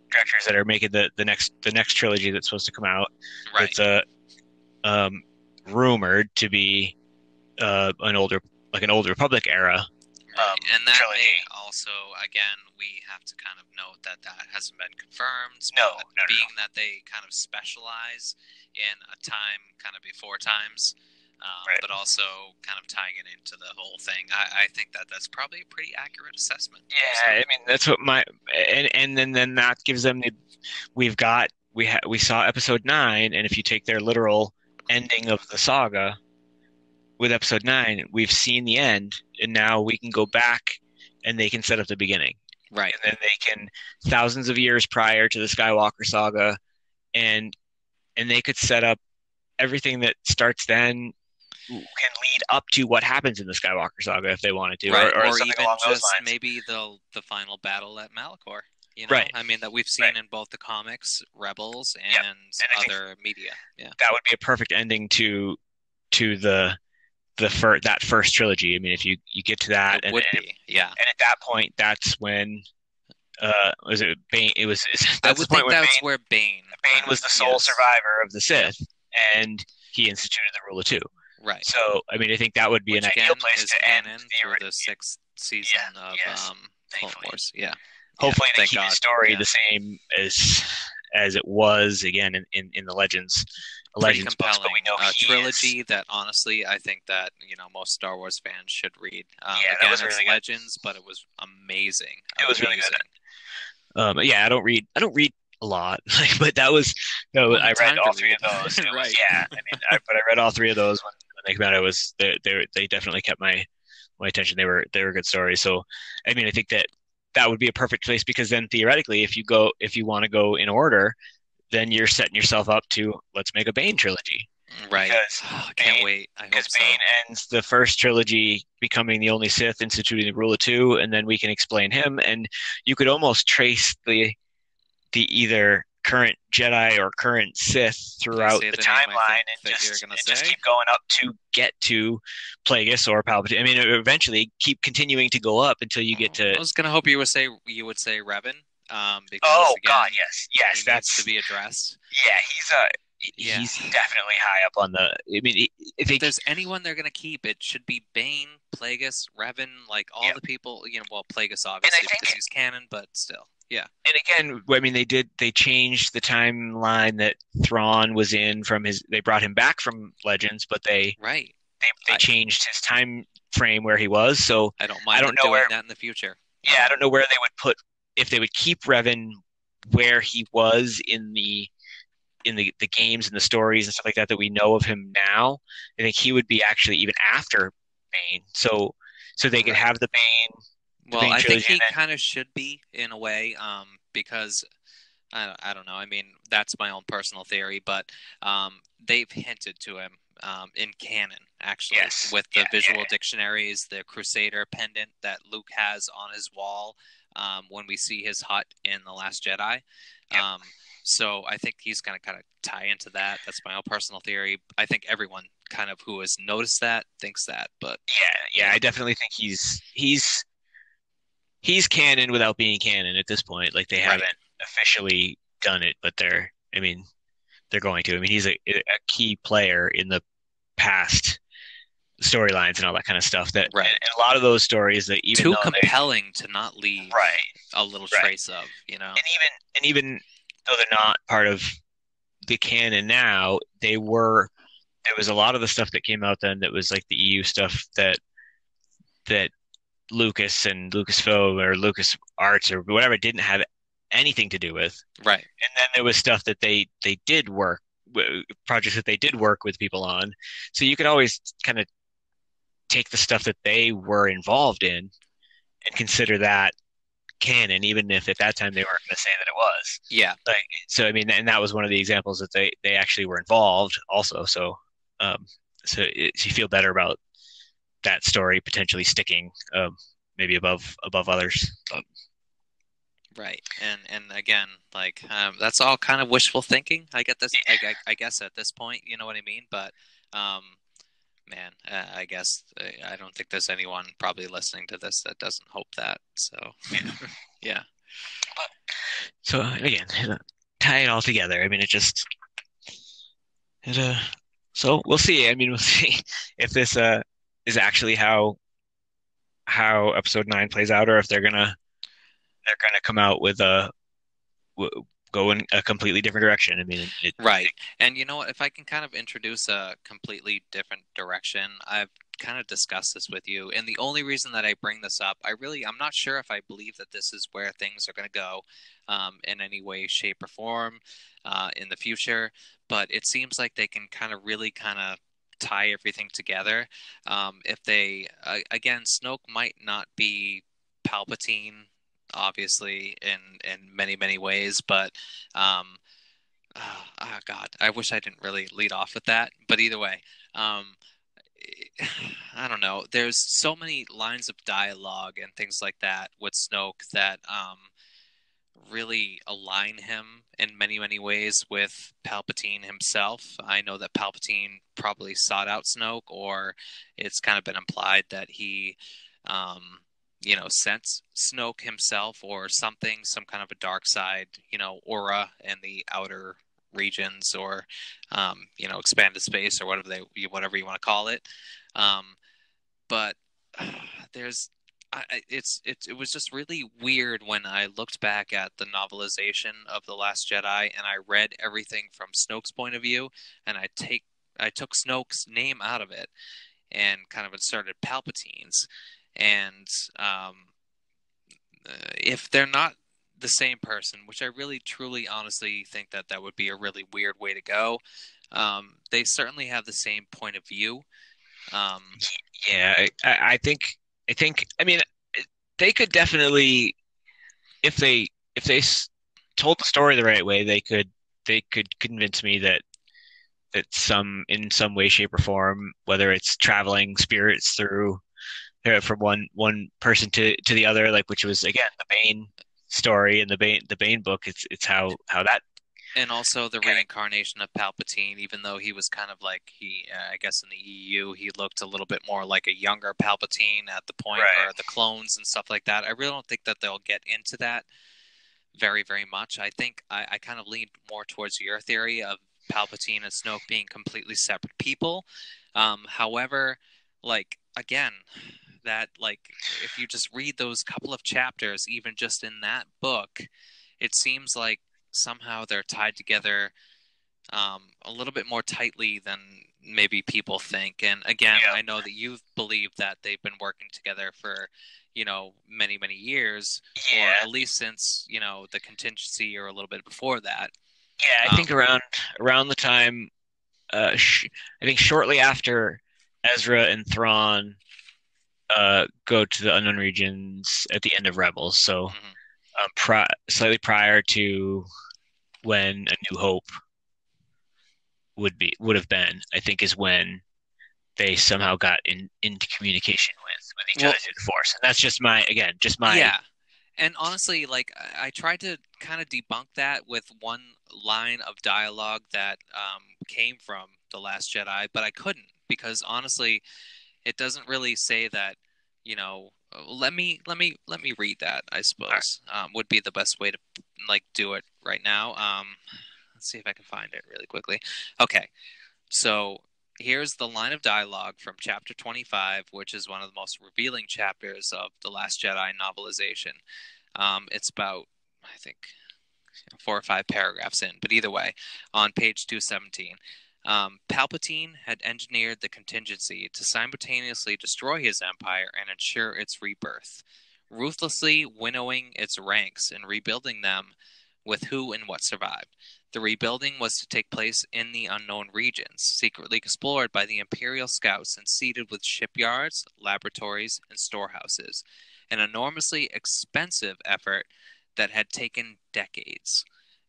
directors that are making the next trilogy that's supposed to come out. Right. It's rumored to be an Old Republic era. And that trilogy. may also, again, we have to kind of note that hasn't been confirmed. No. That they kind of specialize in a time kind of before times, but also kind of tying it into the whole thing. I think that's probably a pretty accurate assessment. Yeah, I mean that's what and then that gives them we saw episode 9, and if you take their literal ending of the saga with episode 9, we've seen the end, and now we can go back and they can set up the beginning. Right. And then they can, thousands of years prior to the Skywalker saga, and they could set up everything that starts then can lead up to what happens in the Skywalker saga if they wanted to, right. or something even along those just lines. Maybe the final battle at Malachor. Right. I mean, that we've seen in both the comics, Rebels, and other media. Yeah. That would be a perfect ending to that first trilogy. I mean, if you get to that, it would be. Yeah. And at that point, that's when was it Bane? It was. I would think that's where Bane. Bane was the sole survivor of the Sith, and he instituted the rule of two. Right. So, I mean, I think that would be an ideal place to end the 6th season of Clone Wars. Yeah. Hopefully, they keep the story the same as it was again in the Legends. Legends books, but we know trilogy that honestly I think that most Star Wars fans should read. Again, it's really Legends, but it was amazing. It was really good. Yeah, I don't read a lot, but that was I read all three of those. Right. I mean, but I read all three of those when they came out. It was they definitely kept my attention. They were good stories. So I mean, I think that would be a perfect place, because then theoretically, if you want to go in order, then you're setting yourself up to let's make a Bane trilogy. Right. I can't wait. Because Bane ends the first trilogy becoming the only Sith, instituting the rule of two, and then we can explain him, and you could almost trace the either current Jedi or current Sith throughout the timeline, and just keep going up to get to Plagueis or Palpatine. I mean, eventually keep continuing to go up until you get to. I was gonna hope you would say Revan. Because, God, yes, that's to be addressed. Yeah, he's definitely high up on the. I mean, if there's anyone they're gonna keep, it should be Bane, Plagueis, Revan, like all the people. Well, Plagueis obviously because he's canon, but still, yeah. And again, I mean, they changed the timeline that Thrawn was in from his. They brought him back from Legends, but they changed his time frame where he was. So I don't mind. I don't know where that in the future. Yeah, I don't know where they would put if they would keep Revan where he was in the games and the stories and stuff like that we know of him now, I think he would be actually even after Bane. So they could Right. have the Well, Bane I think trilogy, and he then kind of should be in a way, because I don't know. I mean, that's my own personal theory, but they've hinted to him in canon, actually, yes, with yeah, the visual dictionaries, the Crusader pendant that Luke has on his wall when we see his hut in The Last Jedi. yep, Um, so I think he's going to kind of tie into that. That's my own personal theory. I think everyone kind of who has noticed that thinks that, but yeah. I definitely think he's canon without being canon at this point. Like they right, haven't officially done it, but I mean, they're going to. I mean, he's a key player in the past storylines and all that kind of stuff. right. And a lot of those stories that even Too though they compelling to not leave right, a little right, trace of, you know? and even though they're not part of the canon now, they were. There was a lot of the stuff that came out then that was like the EU stuff that Lucas and Lucasfilm or Lucas Arts or whatever didn't have anything to do with. Right. And then there was stuff that they did work projects that they did work with people on. So you could always kind of take the stuff that they were involved in and consider that canon, even if at that time they weren't going to say that it was. Yeah. Like, so I mean, and that was one of the examples that they actually were involved also. Um, so you feel better about that story potentially sticking, maybe above others. Right. And again, like that's all kind of wishful thinking. I get this. I guess at this point, you know what I mean. But um, man, I guess I don't think there's anyone probably listening to this that doesn't hope that. So Yeah. yeah. So again, tie it all together. I mean, it so we'll see. I mean, we'll see if this is actually how episode 9 plays out, or if they're gonna come out with go in a completely different direction. I mean, Right. And you know what? If I can kind of introduce a completely different direction, I've kind of discussed this with you. And the only reason that I bring this up, I'm not sure if I believe that this is where things are going to go in any way, shape, or form in the future. But it seems like they can kind of really kind of tie everything together. If they, again, Snoke might not be Palpatine, obviously, in many, many ways, but. Oh, God, I wish I didn't really lead off with that. But either way, um, I don't know. There's so many lines of dialogue and things like that with Snoke that really align him in many, many ways with Palpatine himself. I know that Palpatine probably sought out Snoke, or it's kind of been implied that he, sent Snoke himself or something, some kind of a dark side, aura in the outer regions or, expanded space or whatever you want to call it. But there's it was just really weird when I looked back at the novelization of The Last Jedi and I read everything from Snoke's point of view, and I took Snoke's name out of it and kind of inserted Palpatine's, and if they're not the same person, which I really, truly, honestly think that that would be a really weird way to go, they certainly have the same point of view. yeah, I think I mean they could definitely if they told the story the right way, they could convince me that in some way, shape, or form, whether it's traveling spirits through from one person to the other, like which was again the Bane story and the Bane book. It's how that And also the kind of reincarnation of Palpatine, even though he was kind of like I guess in the EU, he looked a little bit more like a younger Palpatine at the point, right. or the clones and stuff like that. I really don't think that they'll get into that very, very much. I think I kind of leaned more towards your theory of Palpatine and Snoke being completely separate people. However, like again, that like if you just read those couple of chapters, even just in that book, it seems like somehow they're tied together a little bit more tightly than maybe people think. And again, Yeah. I know that you've believed that they've been working together for, many, many years, or Yeah. at least since, the contingency or a little bit before that. Yeah, I Um, think around the time, I think shortly after Ezra and Thrawn go to the Unknown Regions at the end of Rebels. So mhm. slightly prior to when A New Hope would have been, I think, is when they somehow got into communication with each other Well, through the Force. And that's just my yeah. And honestly, like I tried to kind of debunk that with one line of dialogue that came from The Last Jedi, but I couldn't because honestly, it doesn't really say that, let me read that, I suppose. Would be the best way to like do it right now. Let's see if I can find it really quickly. Okay. So here's the line of dialogue from chapter 25, which is one of the most revealing chapters of The Last Jedi novelization. It's about, I think, 4 or 5 paragraphs in, but either way, on page 217. Palpatine had engineered the contingency to simultaneously destroy his empire and ensure its rebirth, ruthlessly winnowing its ranks and rebuilding them with who and what survived. The rebuilding was to take place in the unknown regions, secretly explored by the Imperial scouts and seeded with shipyards, laboratories, and storehouses. An enormously expensive effort that had taken decades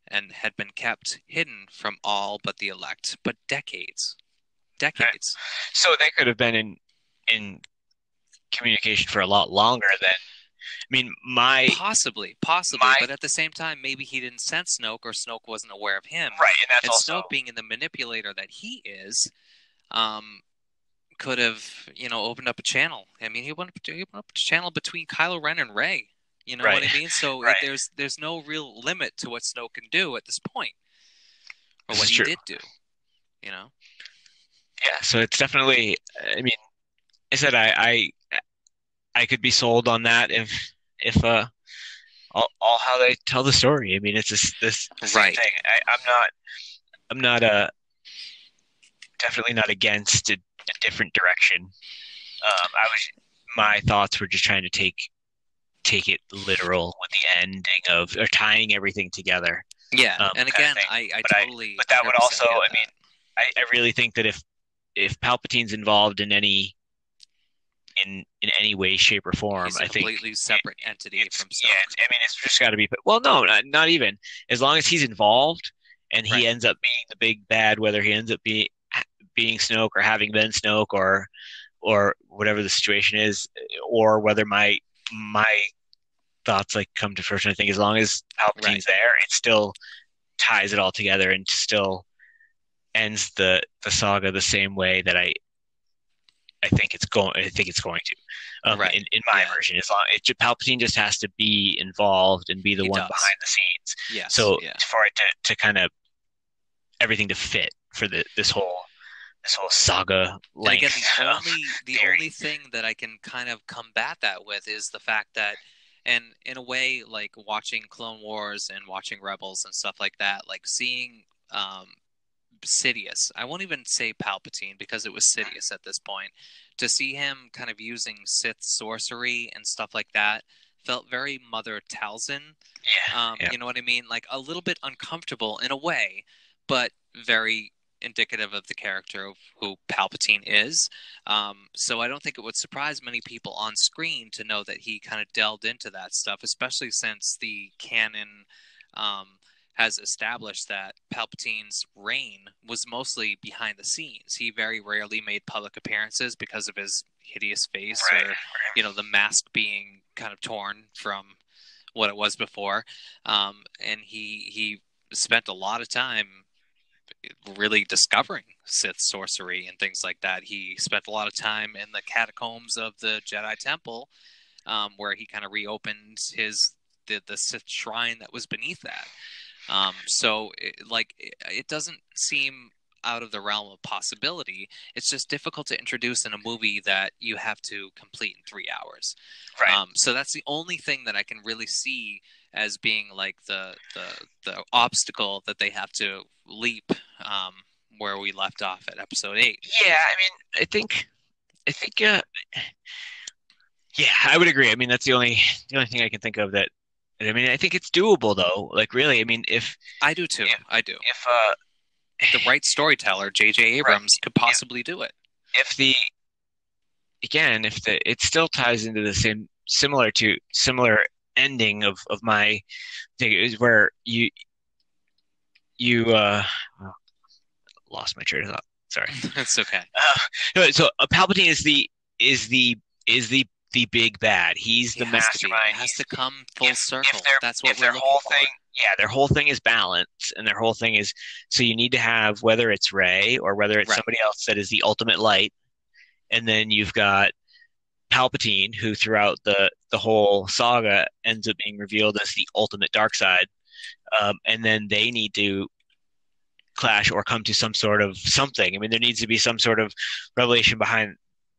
and had been kept hidden from all but the elect. But decades. Decades. so they could have been in communication for a lot longer than. I mean, Possibly, my but at the same time, maybe he didn't sense Snoke, or Snoke wasn't aware of him. right, and that's And also Snoke, being the manipulator that he is, um, could have, opened up a channel. I mean, he opened up a channel between Kylo Ren and Rey. You know what right, I mean? So right. there's no real limit to what Snoke can do at this point, or This what is he true. did do. You know? Yeah, so it's definitely. I mean, I said I could be sold on that if all how they tell the story. I mean, it's this the same Right. thing. I'm not definitely not against a different direction. I was my thoughts were just trying to take it literal with the ending of or tying everything together. Yeah, and Kind of again, thing. I But totally that would 100% also. get I mean, that. I really think that if Palpatine's involved in any way, shape, or form, He's a I think completely separate entity it's from yeah. Snoke. I mean, it's just got to be. Well, no, not even. As long as he's involved and he Right. ends up being the big bad, whether he ends up being Snoke or having been Snoke or whatever the situation is, or whether my thoughts like come to fruition. I think as long as Right. Palpatine's there, it still ties it all together and still ends the saga the same way that I think it's going. I think it's going to. Right. In my Yeah. version, as long Palpatine just has to be involved and be the He one does. behind the scenes. Yes. So Yeah. for it to kind of everything to fit for this whole saga And again, length the theory. only thing that I can kind of combat that with is the fact that, and in a way, like watching Clone Wars and watching Rebels and stuff like that, like seeing Sidious. I won't even say Palpatine because it was Sidious at this point. To see him kind of using Sith sorcery and stuff like that felt very Mother Talzin. Yeah, yeah, You know what I mean? Like a little bit uncomfortable in a way, but very indicative of the character of who Palpatine is. So I don't think it would surprise many people on screen to know that he kind of delved into that stuff, especially since the canon um, has established that Palpatine's reign was mostly behind the scenes. He very rarely made public appearances because of his hideous face, right, or the mask being kind of torn from what it was before. And he spent a lot of time really discovering Sith sorcery and things like that. He spent a lot of time in the catacombs of the Jedi Temple, where he kind of reopened the Sith shrine that was beneath that. So it doesn't seem out of the realm of possibility. It's just difficult to introduce in a movie that you have to complete in 3 hours. right. So that's the only thing that I can really see as being like the obstacle that they have to leap where we left off at episode 8. Yeah, I mean, I think, yeah, I would agree. I mean, that's the only thing I can think of that. I mean, I think it's doable though. Like, really, I mean, I do too. if I do. if The right storyteller, J.J. Abrams, could possibly do it. if the again, if the it still ties into the similar ending of my thing is where you lost my train of thought. Sorry. It's okay. So Palpatine is the big bad. He's the mastermind. It has to come full circle. That's what if their whole thing, yeah, their whole thing is balance, and their whole thing is so you need to have whether it's Rey or whether it's somebody else that is the ultimate light, and then you've got Palpatine, who throughout the whole saga ends up being revealed as the ultimate dark side, and then they need to clash or come to some sort of something. I mean, there needs to be some sort of revelation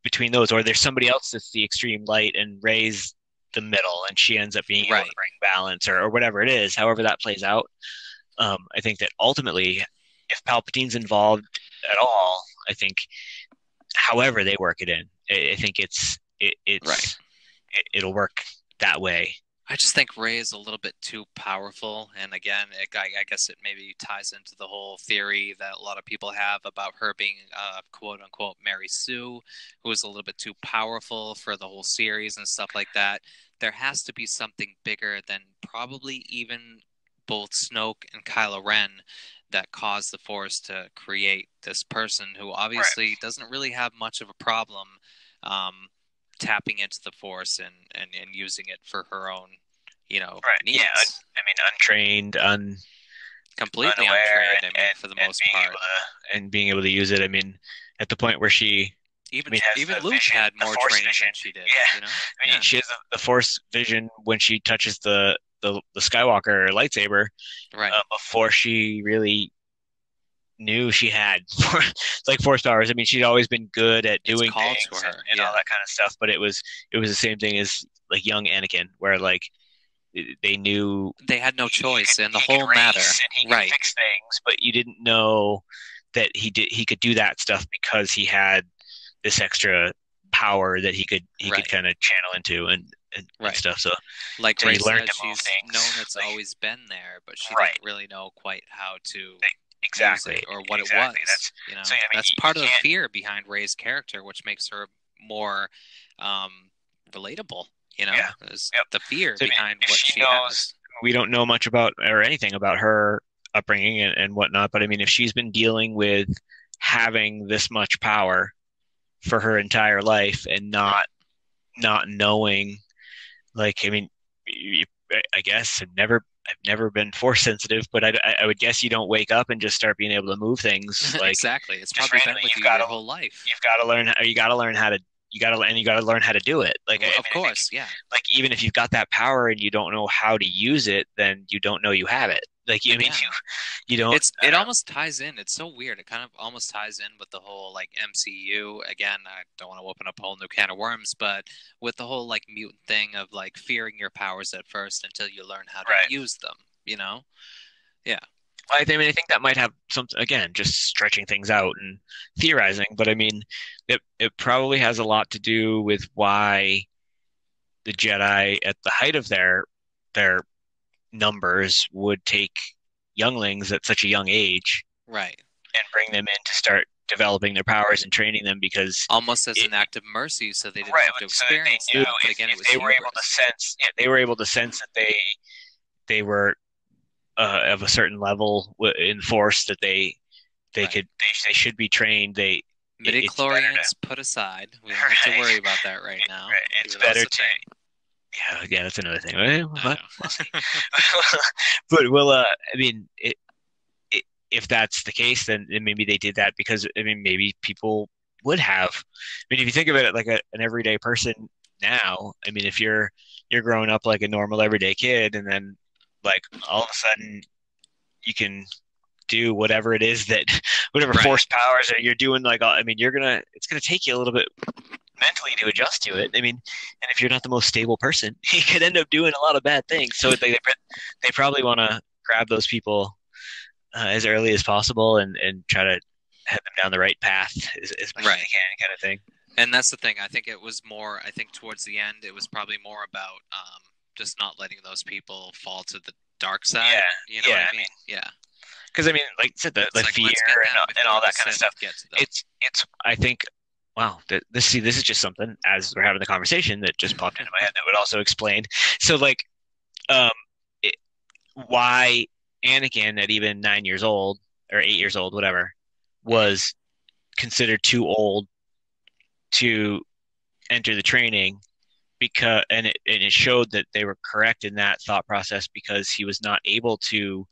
between those, or there's somebody else that's the extreme light and Rey's the middle, and she ends up being able to bring balance or whatever it is, however that plays out. I think that ultimately, if Palpatine's involved at all, I think however they work it in, I think it'll work that way. I just think Rey is a little bit too powerful, and again, I guess it maybe ties into the whole theory that a lot of people have about her being quote-unquote Mary Sue, who is a little bit too powerful for the whole series and stuff like that. There has to be something bigger than probably even both Snoke and Kylo Ren that caused the Force to create this person who obviously doesn't really have much of a problem tapping into the Force and using it for her own, needs. Yeah, I mean, untrained, completely unaware, untrained. I mean, for the most part, and being able to use it. I mean, at the point where she even Luke had more training than she did. Yeah, I mean, she has the Force vision when she touches the Skywalker lightsaber, right? Before she really knew she had Force powers. I mean, she'd always been good at doing things and all that kind of stuff, but it was the same thing as like young Anakin, where like they knew they had no choice in the whole matter, and he could fix things, but you didn't know that he could do that stuff because he had this extra power that he could kind of channel into and stuff. So like Rey said, she's things. known it's always been there, but she didn't really know quite how to exactly or what it was. That's, so, I mean, that's part of the fear behind Rey's character, which makes her more relatable. The fear behind what she has. We don't know much about or anything about her upbringing and whatnot, but I mean, if she's been dealing with having this much power for her entire life and not knowing, like, I mean, I guess I've never been Force sensitive, but I would guess you don't wake up and just start being able to move things. Like, exactly, it's probably been with you your whole life. You got to learn how to do it. Like, of course, yeah. Like, even if you've got that power and you don't know how to use it, then you don't know you have it. Like, you don't. It almost ties in. It's so weird. It kind of almost ties in with the whole like MCU. Again, I don't want to open up a whole new can of worms, but with the whole like mutant thing of like fearing your powers at first until you learn how to use them. Yeah. I mean, I think that might have something, again, just stretching things out and theorizing, but I mean, it probably has a lot to do with why the Jedi at the height of their numbers would take younglings at such a young age, right, and bring them in to start developing their powers and training them, because almost as an act of mercy, so they didn't have to experience that. But again, they were able to sense that they were of a certain level in Force, that they should be trained. Midichlorians put aside. We don't have to worry about that right now. Right. It's better to. Yeah, that's another thing. We'll see. But I mean, if that's the case, then maybe they did that because, I mean, maybe people would have. I mean, if you think of it like an everyday person now, I mean, if you're growing up like a normal everyday kid, and then like all of a sudden you can do whatever it is whatever Force powers you're doing, like, I mean, it's gonna take you a little bit mentally to adjust to it. I mean, and if you're not the most stable person, you could end up doing a lot of bad things. So they probably want to grab those people as early as possible and try to head them down the right path as much as they can, kind of thing. And that's the thing. I think it was more. I think towards the end, it was probably more about just not letting those people fall to the dark side. Yeah, You know what I mean? Yeah. Because I mean, like I said, the Like, fear and all that kind of stuff. It's I think. Wow, this is just something as we're having the conversation that just popped into my head that would also explain. So like, um, why Anakin at even 9 years old or 8 years old, whatever, was considered too old to enter the training because and it showed that they were correct in that thought process because he was not able to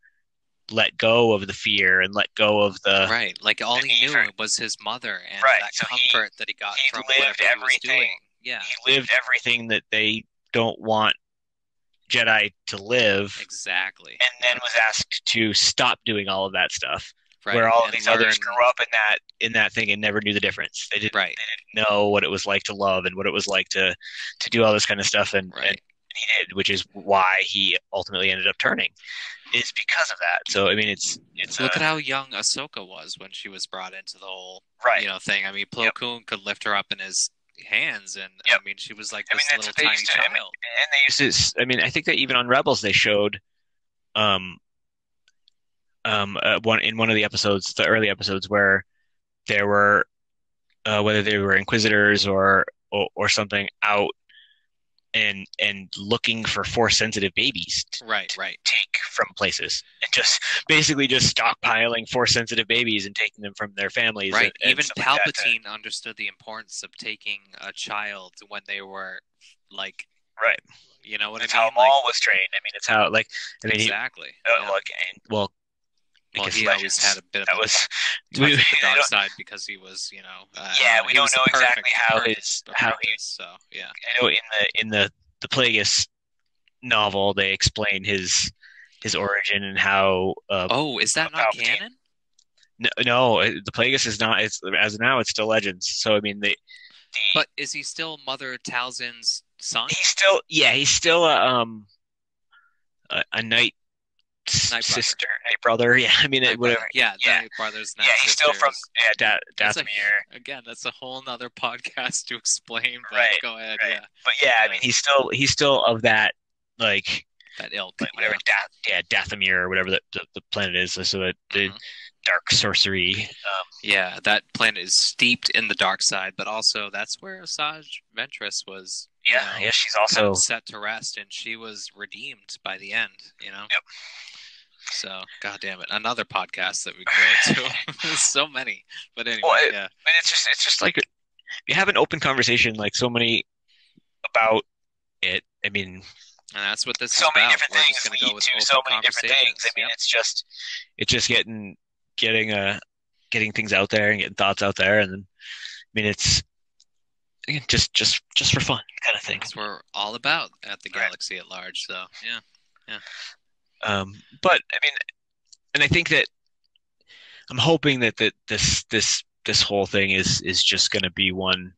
let go of the fear and let go of the right. Like all he knew was his mother and that so comfort that he got from whatever he was doing. Yeah, he lived everything that they don't want Jedi to live. Exactly. And then was asked to stop doing all of that stuff. Right. Where all of these others grew up in that thing and never knew the difference. They didn't know what it was like to love and what it was like to do all this kind of stuff and he did, which is why he ultimately ended up turning. Is because of that. So I mean it's look at how young Ahsoka was when she was brought into the whole thing. I mean Plo Koon could lift her up in his hands and I mean she was like this little tiny child. And they used this I mean I think that even on Rebels they showed in one of the episodes, the early episodes where there were whether they were Inquisitors or something out and looking for Force sensitive babies to take from places and just basically just stockpiling Force sensitive babies and taking them from their families. Right. Even Palpatine understood the importance of taking a child when they were like you know what it's I mean? How Maul was trained. I mean, it's how exactly. Because he always had a bit of the dark side because he was, we don't know exactly how he. So yeah, I know in the Plagueis novel they explain his origin and how. Is that not canon? No, the Plagueis is not. It's as of now it's still Legends. So I mean But is he still Mother Talzin's son? He's still a knight. Sister, Night Brother, I mean, whatever. Night Brothers. He's still from Dathomir. Again, that's a whole nother podcast to explain. But go ahead, But I mean, he's still of that like that ilk, whatever. Dathomir or whatever the planet is. So the dark sorcery. That planet is steeped in the dark side, but also that's where Asajj Ventress was. She's also kind of set to rest, and she was redeemed by the end. Yep. So, God damn it, another podcast that we go into. So many, but anyway, And it's just like you have an open conversation, like so many about it. I mean, and that's what this so is many about. different things lead to so many different things. I mean, it's just getting things out there and getting thoughts out there, and I mean, it's again just for fun kind of thing. That's what we're all about at the Galaxy at Large. So yeah. But I mean, and I think that I'm hoping that this whole thing is just going to be one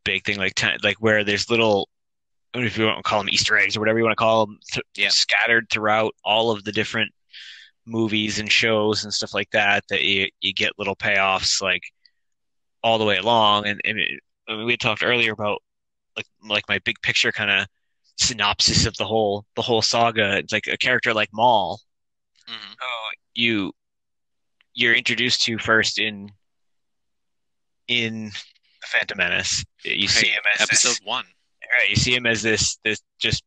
big thing, like where there's little, I don't know if you want to call them Easter eggs or whatever you want to call them, scattered throughout all of the different movies and shows and stuff like that you get little payoffs like all the way along. And I mean, we had talked earlier about like my big picture kind of synopsis of the whole saga. It's like a character like Maul, who you're introduced to first in the Phantom Menace. You see him as episode 1. Right, you see him as this just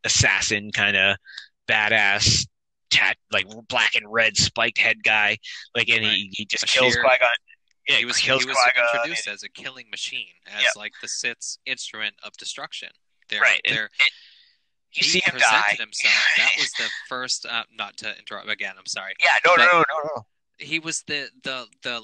assassin kind of badass, like black and red spiked head guy. Like, and he just kills Qui-Gon. Yeah, he was introduced as a killing machine, as like the Sith's instrument of destruction. You see him die. Himself. That was the first. Not to interrupt again. I'm sorry. Yeah, no. He was the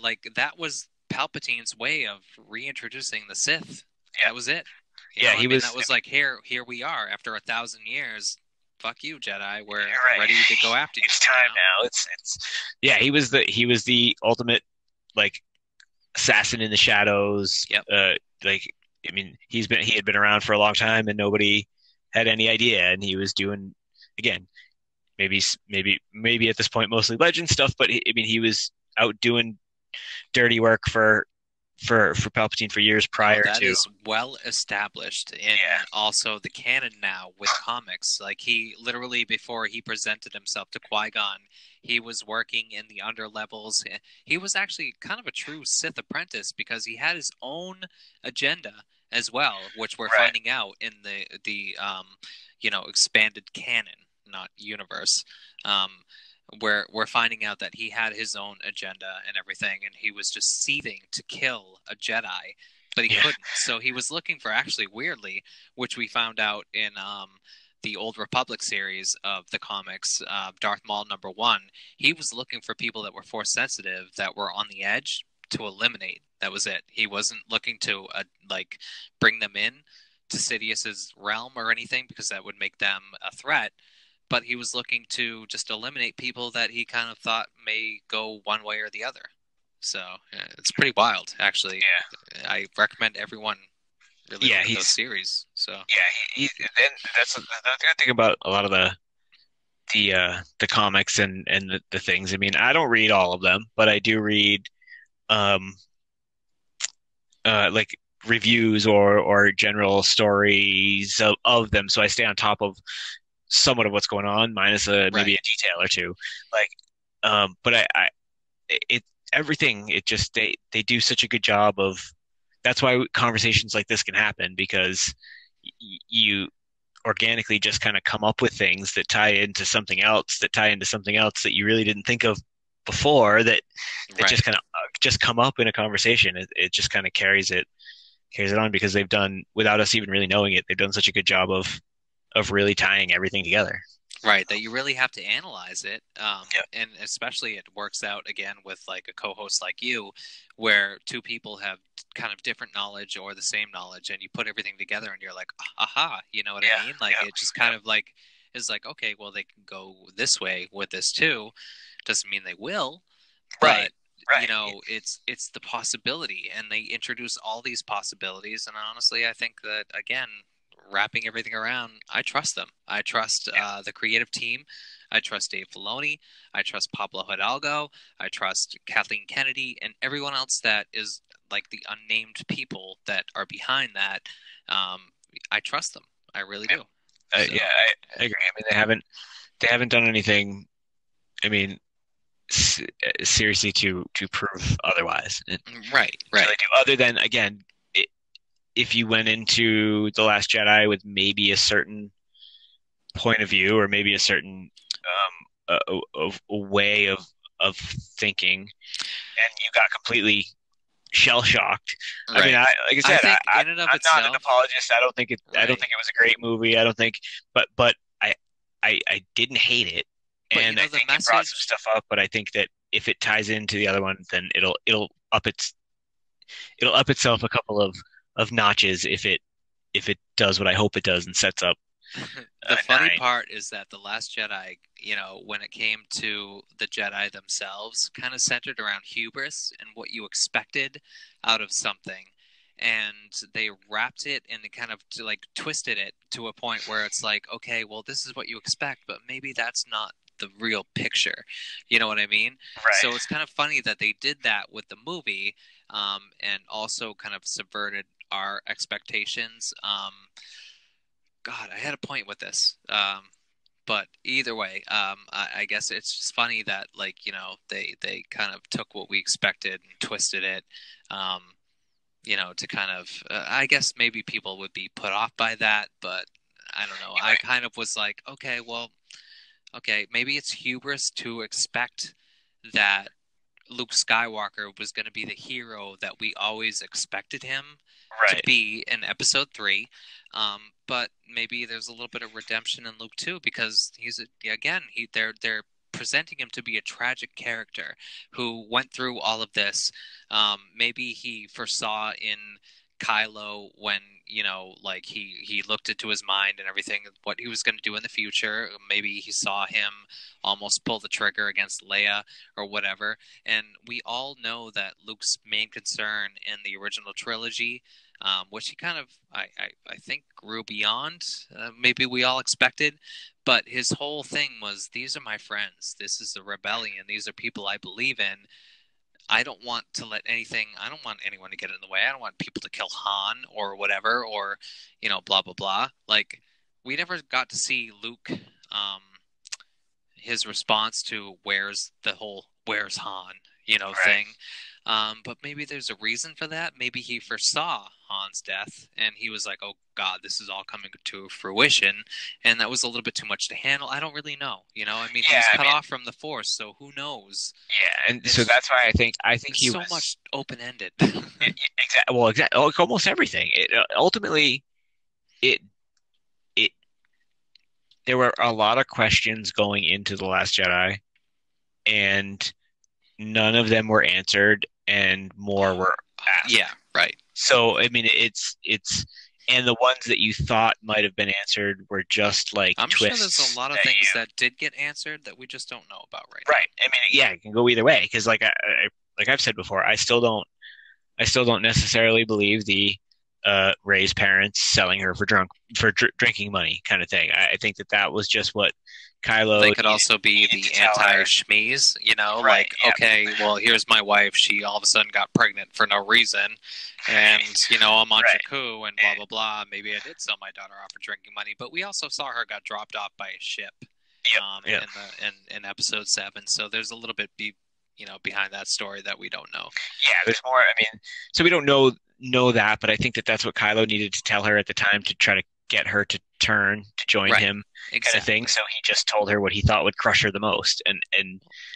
like that was Palpatine's way of reintroducing the Sith. That was it. He was. That was like here we are after 1,000 years. Fuck you, Jedi. We're ready to go after you. It's time now. It's he was the ultimate like assassin in the shadows. Yep. I mean, he had been around for a long time and nobody had any idea, and he was doing, again, maybe at this point mostly legend stuff, but he was out doing dirty work for Palpatine for years No, prior that to. is well established in Yeah, also the canon now with comics. Like he literally before he presented himself to Qui-Gon, he was working in the under levels. He was actually kind of a true Sith apprentice because he had his own agenda as well, which we're right. finding out in the expanded canon, not universe. Um, where we're finding out that he had his own agenda and everything, and he was just seething to kill a Jedi, but he Yeah, couldn't. So he was looking for, actually, weirdly, which we found out in the Old Republic series of the comics, Darth Maul #1. He was looking for people that were force sensitive, that were on the edge, to eliminate. That was it. He wasn't looking to like bring them in to Sidious's realm or anything because that would make them a threat, but he was looking to just eliminate people that he kind of thought may go one way or the other. So it's pretty wild, actually. yeah, I recommend everyone really yeah. look at those series. So Yeah, and that's the good thing about a lot of the comics and the things. I mean, I don't read all of them, but I do read um like reviews or general stories of them, so I stay on top of somewhat of what's going on, minus maybe right, a detail or two. Like, but I it everything it just they do such a good job of. That's why conversations like this can happen because you organically just kind of come up with things that tie into something else that tie into something else that you really didn't think of before that just right. kind of just come up in a conversation. It just kind of carries it on because they've done without us even really knowing it. They've done such a good job of really tying everything together. Right, that you really have to analyze it, Yeah. and especially it works out again with like a co-host like you, where two people have kind of different knowledge or the same knowledge, and you put everything together, and you're like, aha, you know what I Yeah. mean? Like Yeah. it just kind of like is like, okay, well they can go this way with this too. Doesn't mean they will, Right. but Right. it's the possibility, and they introduce all these possibilities, and honestly, I think that again, wrapping everything around, I trust them. I trust Yeah. the creative team. I trust Dave Filoni. I trust Pablo Hidalgo. I trust Kathleen Kennedy and everyone else that is like the unnamed people that are behind that. Um, I trust them. I really Yeah. do. So Yeah. I agree. I mean, they haven't done anything. I mean, seriously to prove otherwise. right, Really right, do. Other than again, if you went into The Last Jedi with maybe a certain point of view or maybe a certain a way of thinking, and you got completely shell shocked. I mean, right. like I I said, think in and of I'm not an itself, apologist. I don't right. think it was a great movie. I don't think, but I didn't hate it, But and I the think it brought some message, stuff up. But I think that if it ties into the other one, then it'll up itself a couple of notches if it does what I hope it does and sets up the funny nine. part is that The Last Jedi, when it came to the Jedi themselves, kind of centered around hubris and what you expected out of something. And they wrapped it and they kind of like twisted it to a point where it's like, okay, well, this is what you expect, but maybe that's not the real picture. You know what I mean? So Right. it's kind of funny that they did that with the movie, and also kind of subverted our expectations. God, I had a point with this. But either way, I guess it's just funny that like they kind of took what we expected and twisted it, um, to kind of I guess maybe people would be put off by that, but I don't know. I Right. kind of was like, okay, well, okay, maybe it's hubris to expect that Luke Skywalker was going to be the hero that we always expected him to Right. be in Episode 3. But maybe there's a little bit of redemption in Luke too, because they're presenting him to be a tragic character who went through all of this. Maybe he foresaw in Kylo when like he looked into his mind and everything what he was going to do in the future. Maybe he saw him almost pull the trigger against Leia or whatever. And we all know that Luke's main concern in the original trilogy, which he kind of, I think, grew beyond maybe we all expected. But his whole thing was, these are my friends. This is the rebellion. These are people I believe in. I don't want to let anything. I don't want anyone to get in the way. I don't want people to kill Han or whatever, or blah blah blah. Like we never got to see Luke, his response to where's Han, Right. thing. But maybe there's a reason for that. Maybe he foresaw Han's death and he was like, oh God, this is all coming to fruition. And that was a little bit too much to handle. I don't really know. I mean, he Yeah, was I cut mean, off from the Force, so who knows? yeah, and so There's, that's why I think there's he so was much open ended. exactly well, exactly almost everything. Ultimately, it it there were a lot of questions going into The Last Jedi, and none of them were answered, and more were Yeah, asked. right. So I mean, it's and the ones that you thought might have been answered were just like I'm sure there's a twists lot of that things you that did get answered that we just don't know about right right. I mean, yeah, it can go either way because like I've said before, I still don't necessarily believe the Ray's parents selling her for drinking money kind of thing. I think that that was just what now. They Kylo could also be needed to the tell her. anti-schmees, Right. like, Yeah. okay, well, here's my wife. She all of a sudden got pregnant for no reason. And, I'm on Right. Jakku and blah, blah, blah. Maybe I did sell my daughter off for drinking money. But we also saw her got dropped off by a ship Yep. Yep. in episode 7. So there's a little bit behind that story that we don't know. Yeah. There's more. I mean, so we don't know that, but I think that that's what Kylo needed to tell her at the time to try to get her to turn to join Right. him, kind of thing. Exactly. So he just told her what he thought would crush her the most, and I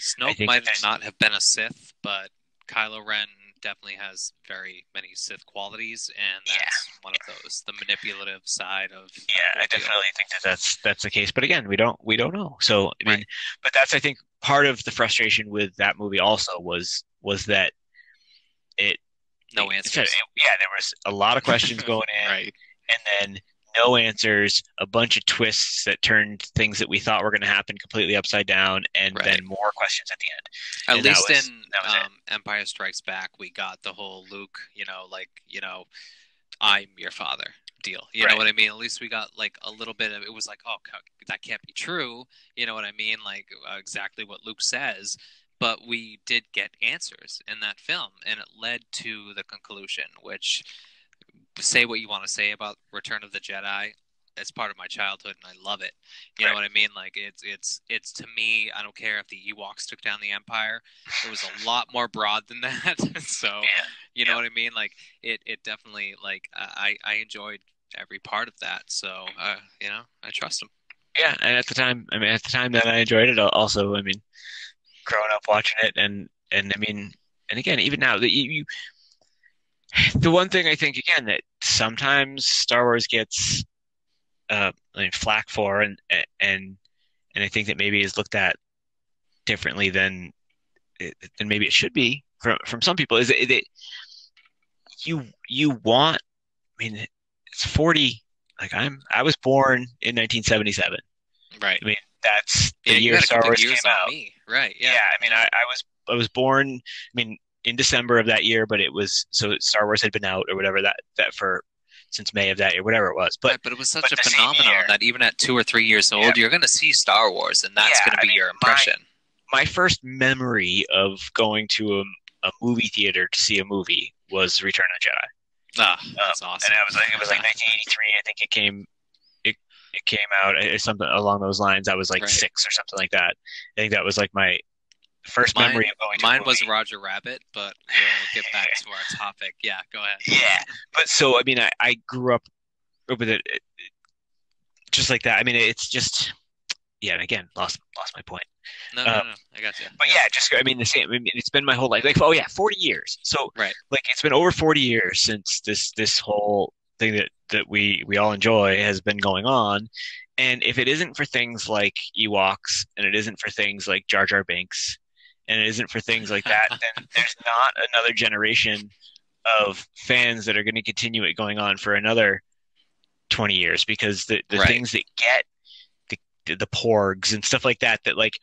Snoke think that might there's not have been a Sith, but Kylo Ren definitely has very many Sith qualities, and yeah. that's one of those, the manipulative side of the Yeah, I whole deal. definitely think that that's the case. But again, we don't know. So I mean, Right. but that's I think part of the frustration with that movie also was that it, No answers. yeah, there was a lot of questions going in, Right. and then no answers, a bunch of twists that turned things that we thought were going to happen completely upside down, and Right. then more questions at the end. At And that least was in that was it. Empire Strikes Back, we got the whole Luke, I'm your father deal. You know Right. what I mean? At least we got like a little bit of it was like, oh, that can't be true. You know what I mean? Like exactly what Luke says. But we did get answers in that film, and it led to the conclusion, which say what you want to say about Return of the Jedi. It's part of my childhood, and I love it. You know Right. what I mean? Like it's to me. I don't care if the Ewoks took down the Empire. It was a lot more broad than that. So Yeah. you know Yeah. what I mean? Like it definitely like I enjoyed every part of that. So I trust him. Yeah. And at the time, I mean, at the time that I enjoyed it, also, I mean, growing up watching it, and I mean, and again, even now, that the one thing I think again that sometimes Star Wars gets I mean, flack for, and I think that maybe is looked at differently than maybe it should be from some people is that you want. I mean, it's 40. Like I was born in 1977. Right. I mean, that's the Yeah, you year had a Star couple Wars came years on out. me. Right. Yeah, Yeah. I mean, Yeah. I was born. I mean, in December of that year, but it was so Star Wars had been out or whatever that for since May of that year, whatever it was. Right, but it was such a The same phenomenon year, that even at 2 or 3 years yeah, old, you're going to see Star Wars, and that's yeah. going to I be mean, your impression. my first memory of going to a movie theater to see a movie was Return of the Jedi. Ah, that's And awesome. it was like 1983. I think it it came out something along those lines. I was like Right. 6 or something like that. I think that was like my first memory Mine, of going to a mine was movie. Roger Rabbit, but we'll get back to our topic. Yeah, go ahead. Yeah, but so I mean, I grew up with it just like that. I mean, it's just yeah. And again, lost my point. No, no, Um, no. I got you. but Yeah. yeah, just I mean the same. I mean, it's been my whole life. Like oh yeah, 40 years. So Right. like it's been over 40 years since this whole thing that we all enjoy has been going on. And if it isn't for things like Ewoks, and it isn't for things like Jar Jar Binks, and it isn't for things like that, then there's not another generation of fans that are going to continue it going on for another 20 years because the Right. things that get the porgs and stuff like that like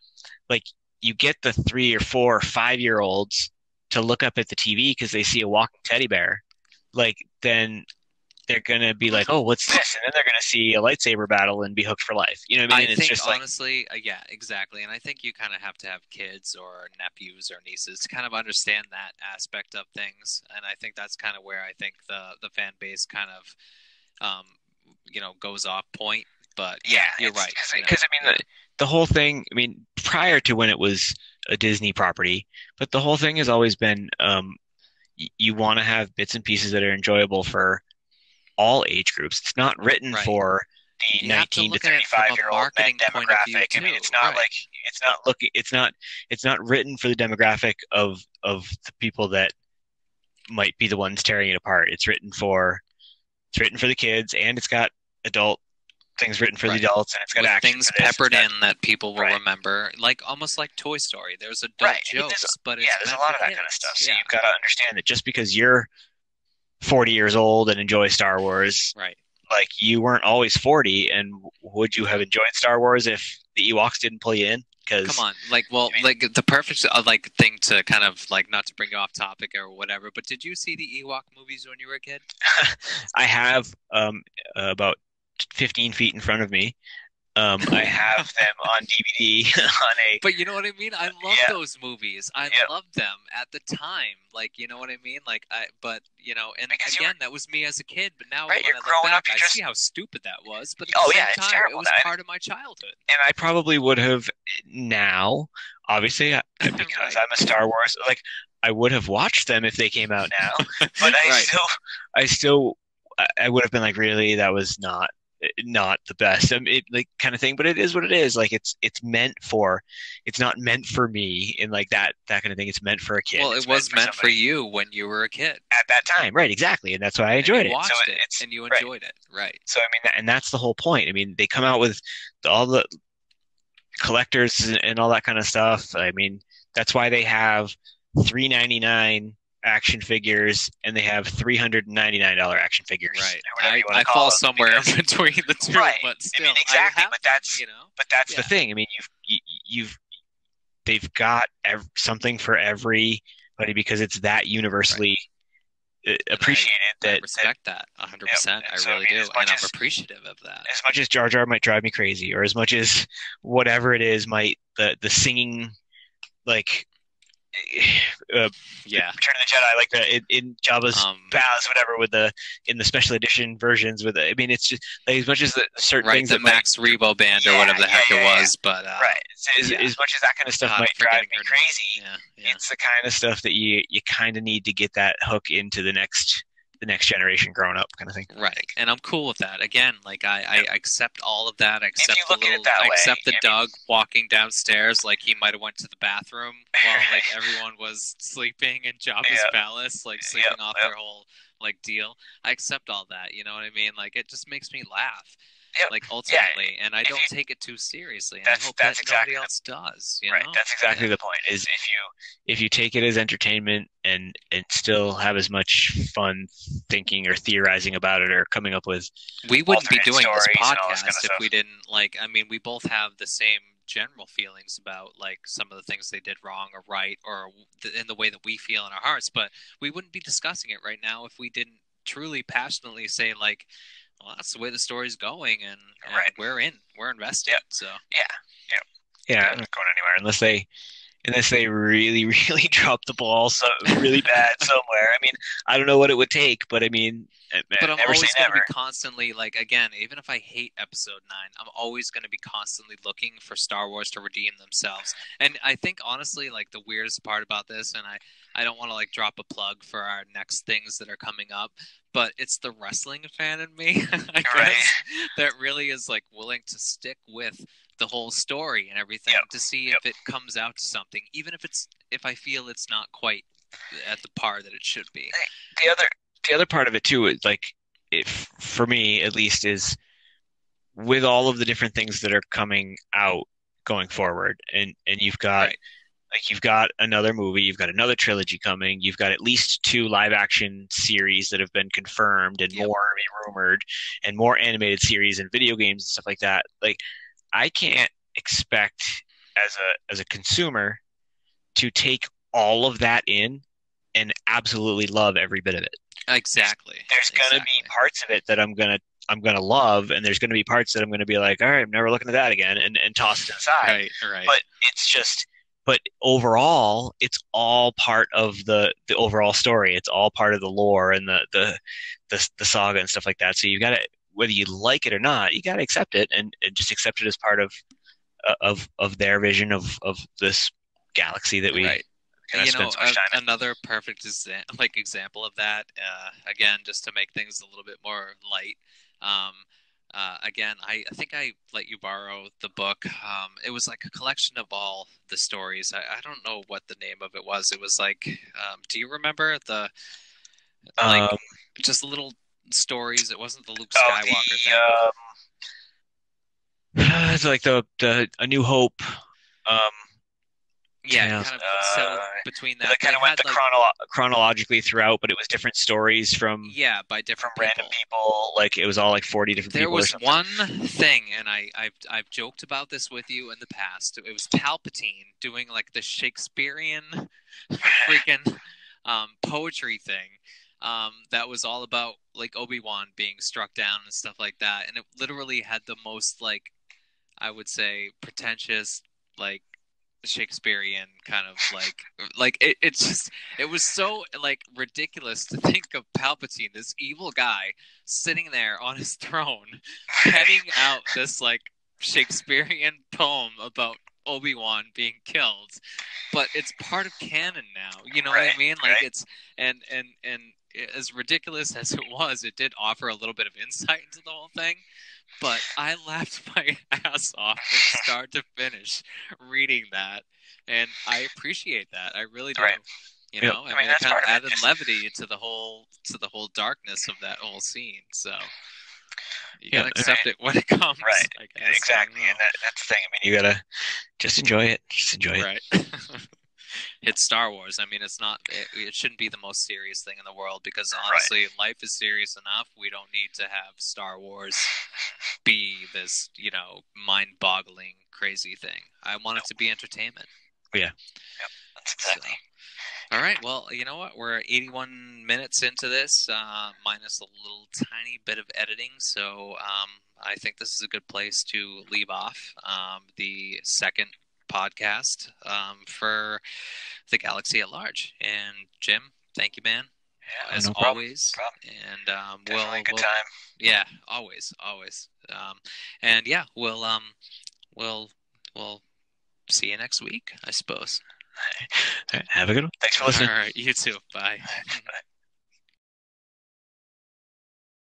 you get the 3 or 4 or 5 year olds to look up at the TV because they see a walking teddy bear, like then they're gonna be like, oh, what's this? And then they're gonna see a lightsaber battle and be hooked for life. You know what I I mean? And it's think just like, honestly, yeah, exactly. And I think you kind of have to have kids or nephews or nieces to kind of understand that aspect of things. And I think that's kind of where I think the fan base kind of goes off point. But yeah, you're right. because I mean the whole thing. I mean, prior to when it was a Disney property, but the whole thing has always been you want to have bits and pieces that are enjoyable for all age groups. It's not written Right. for the You have to 19 to look at it from 35 a year old men marketing point of view demographic. I mean, too. it's not Right. like it's not written for the demographic of the people that might be the ones tearing it apart. It's written for the kids, and it's got adult things written for the Right. adults, and it's got With action things for this. peppered in that people will Right. remember, like almost like Toy Story. There's adult Right. I mean, jokes, but yeah, it's there's a meant lot for of that kind of kids. stuff. So Yeah. you've got to understand that just because you're 40 years old and enjoy Star Wars, Right. like you weren't always 40, and would you have enjoyed Star Wars if the Ewoks didn't pull you in? Because Come on, like the perfect like thing to kind of like not to bring you off topic or whatever. But did you see the Ewok movies when you were a kid? I have about 15 feet in front of me. I have them on DVD on a. But you know what I mean? I love Yeah. those movies. I Yeah. loved them at the time. Like, you know what I mean? But and Because again, that was me as a kid. But now Right, when you're I look growing up, back, you I just- see how stupid that was. But at Oh, the same yeah, it's time, terrible. it was part of my childhood. And I probably would have now, obviously, because Right. I'm a Star Wars, like I would have watched them if they came out now. But Right. I would have been like, really, that was not the best. I mean, like kind of thing. But it is what it is. Like it's not meant for me and like that kind of thing. It's meant for a kid. Well, It's it was meant for somebody you when you were a kid. at that time, right? Exactly, and that's why I And enjoyed you it. watched So it, it's and you right. enjoyed it. Right. So I mean, and that's the whole point. I mean, they come out with all the collectors and all that kind of stuff. I mean, that's why they have $3.99 action figures and they have $399 action figures. Right. Or whatever you want I to call fall them, somewhere in because- between the two, Right. but still, I mean, exactly. have But to, that's the Yeah. thing. I mean, they've got something for everybody because it's that universally appreciated. I that respect that 100%. Yeah, I so, I really mean, do, as much and I'm as- appreciative of that. as much as Jar Jar might drive me crazy, or as much as whatever it is might the singing like Yeah. Return of the Jedi, like in Jabba's palace, whatever, in the special edition versions with it. I mean, it's just like, as much as the certain Right, things the that Max Rebo band or whatever the heck it was, but right. As much as that kind of stuff God, might I'm drive forgetting me her name. crazy, Yeah. it's the kind of stuff that you kind of need to get that hook into the next generation growing up, kind of thing. Right, and I'm cool with that. Again, like I accept all of that. I accept you look at it that I way, accept the I mean- Doug walking downstairs like he might have went to the bathroom while like everyone was sleeping in Jabba's Yeah. palace, like sleeping Yep, off yep. their whole like deal. I accept all that. You know what I mean? Like it just makes me laugh. Yep. Like ultimately, and I If don't you- take it too seriously. And I That's- hope that's that exactly nobody else does. You Right. know? That's exactly Yeah. the point. Is if you take it as entertainment and still have as much fun thinking or theorizing about it or coming up with We wouldn't be alternate doing this stories and all this podcast kind of if stuff. we didn't like. I mean, we both have the same general feelings about like some of the things they did wrong or right, or in the way that we feel in our hearts. But we wouldn't be discussing it right now if we didn't truly passionately say like, "Well, that's the way the story's going," and Right. we're invested. Yep. So yeah, I'm not going anywhere unless they really really drop the ball really bad somewhere. I mean, I don't know what it would take, but I mean, But I'm never say always going to never. be constantly, like, again, even if I hate Episode 9, I'm always going to be constantly looking for Star Wars to redeem themselves. And I think, honestly, like, the weirdest part about this, and I don't want to, like, drop a plug for our next things that are coming up, but it's the wrestling fan in me, I guess, Right. that really is, like, willing to stick with the whole story and everything Yep. to see Yep. if it comes out to something, even if I feel it's not quite at the par that it should be. The other part of it too is like, if for me at least, is with all of the different things that are coming out going forward, and you've got Right. like you've got another movie, you've got another trilogy coming, you've got at least 2 live action series that have been confirmed and Yep. more rumored, and more animated series and video games and stuff like that. Like, I can't expect as a consumer to take all of that in and absolutely love every bit of it. Exactly. There's gonna be parts of it that I'm gonna love, and there's gonna be parts that I'm gonna be like, all right, I'm never looking at that again, and toss it aside. Right, right. But it's just, but overall, it's all part of the overall story. It's all part of the lore and the saga and stuff like that. So you gotta, whether you like it or not, you gotta accept it and just accept it as part of their vision of this galaxy that we Right. kind of spend so much time in. Another perfect example of that, again, just to make things a little bit more light. Um, again, I think I let you borrow the book. It was like a collection of all the stories. I don't know what the name of it was. It was like, do you remember like, Um, just little stories? It wasn't the Luke oh, Skywalker thing. it's like the A New Hope. Um, Yeah, tales. kind of settled between that. That kind of went chronologically throughout, but it was different stories from by different random people. Like it was all like 40 different There people. was one thing, and I've joked about this with you in the past. It was Palpatine doing like the Shakespearean freaking poetry thing. That was all about like Obi-Wan being struck down and stuff like that, and it literally had the most, like, I would say, pretentious, like, Shakespearean kind of like it was so like ridiculous to think of Palpatine, this evil guy, sitting there on his throne penning out this like Shakespearean poem about Obi-Wan being killed, but it's part of canon now, you know what I mean? Like it's and as ridiculous as it was, it did offer a little bit of insight into the whole thing. But I laughed my ass off from start to finish reading that, and I appreciate that. I really do. You know, I mean, it kind of added levity to the whole darkness of that whole scene. So you gotta accept it when it comes. Right. I guess. Exactly, and that's the thing. I mean, you gotta just enjoy it. Just enjoy it. Right. It's Star Wars. I mean, it shouldn't be the most serious thing in the world, because honestly, life is serious enough. We don't need to have Star Wars be this, mind-boggling, crazy thing. I want it to be entertainment. Yeah. Yep. That's exactly. So, all right. Well, you know what? We're 81 minutes into this, minus a little tiny bit of editing. So I think this is a good place to leave off the second podcast for the galaxy at large. And Jim, thank you, man. Yeah, as always. And definitely a good time. Yeah, always. And yeah, we'll see you next week, I suppose. All right, have a good one. Thanks for listening. All right, you too. Bye. Bye.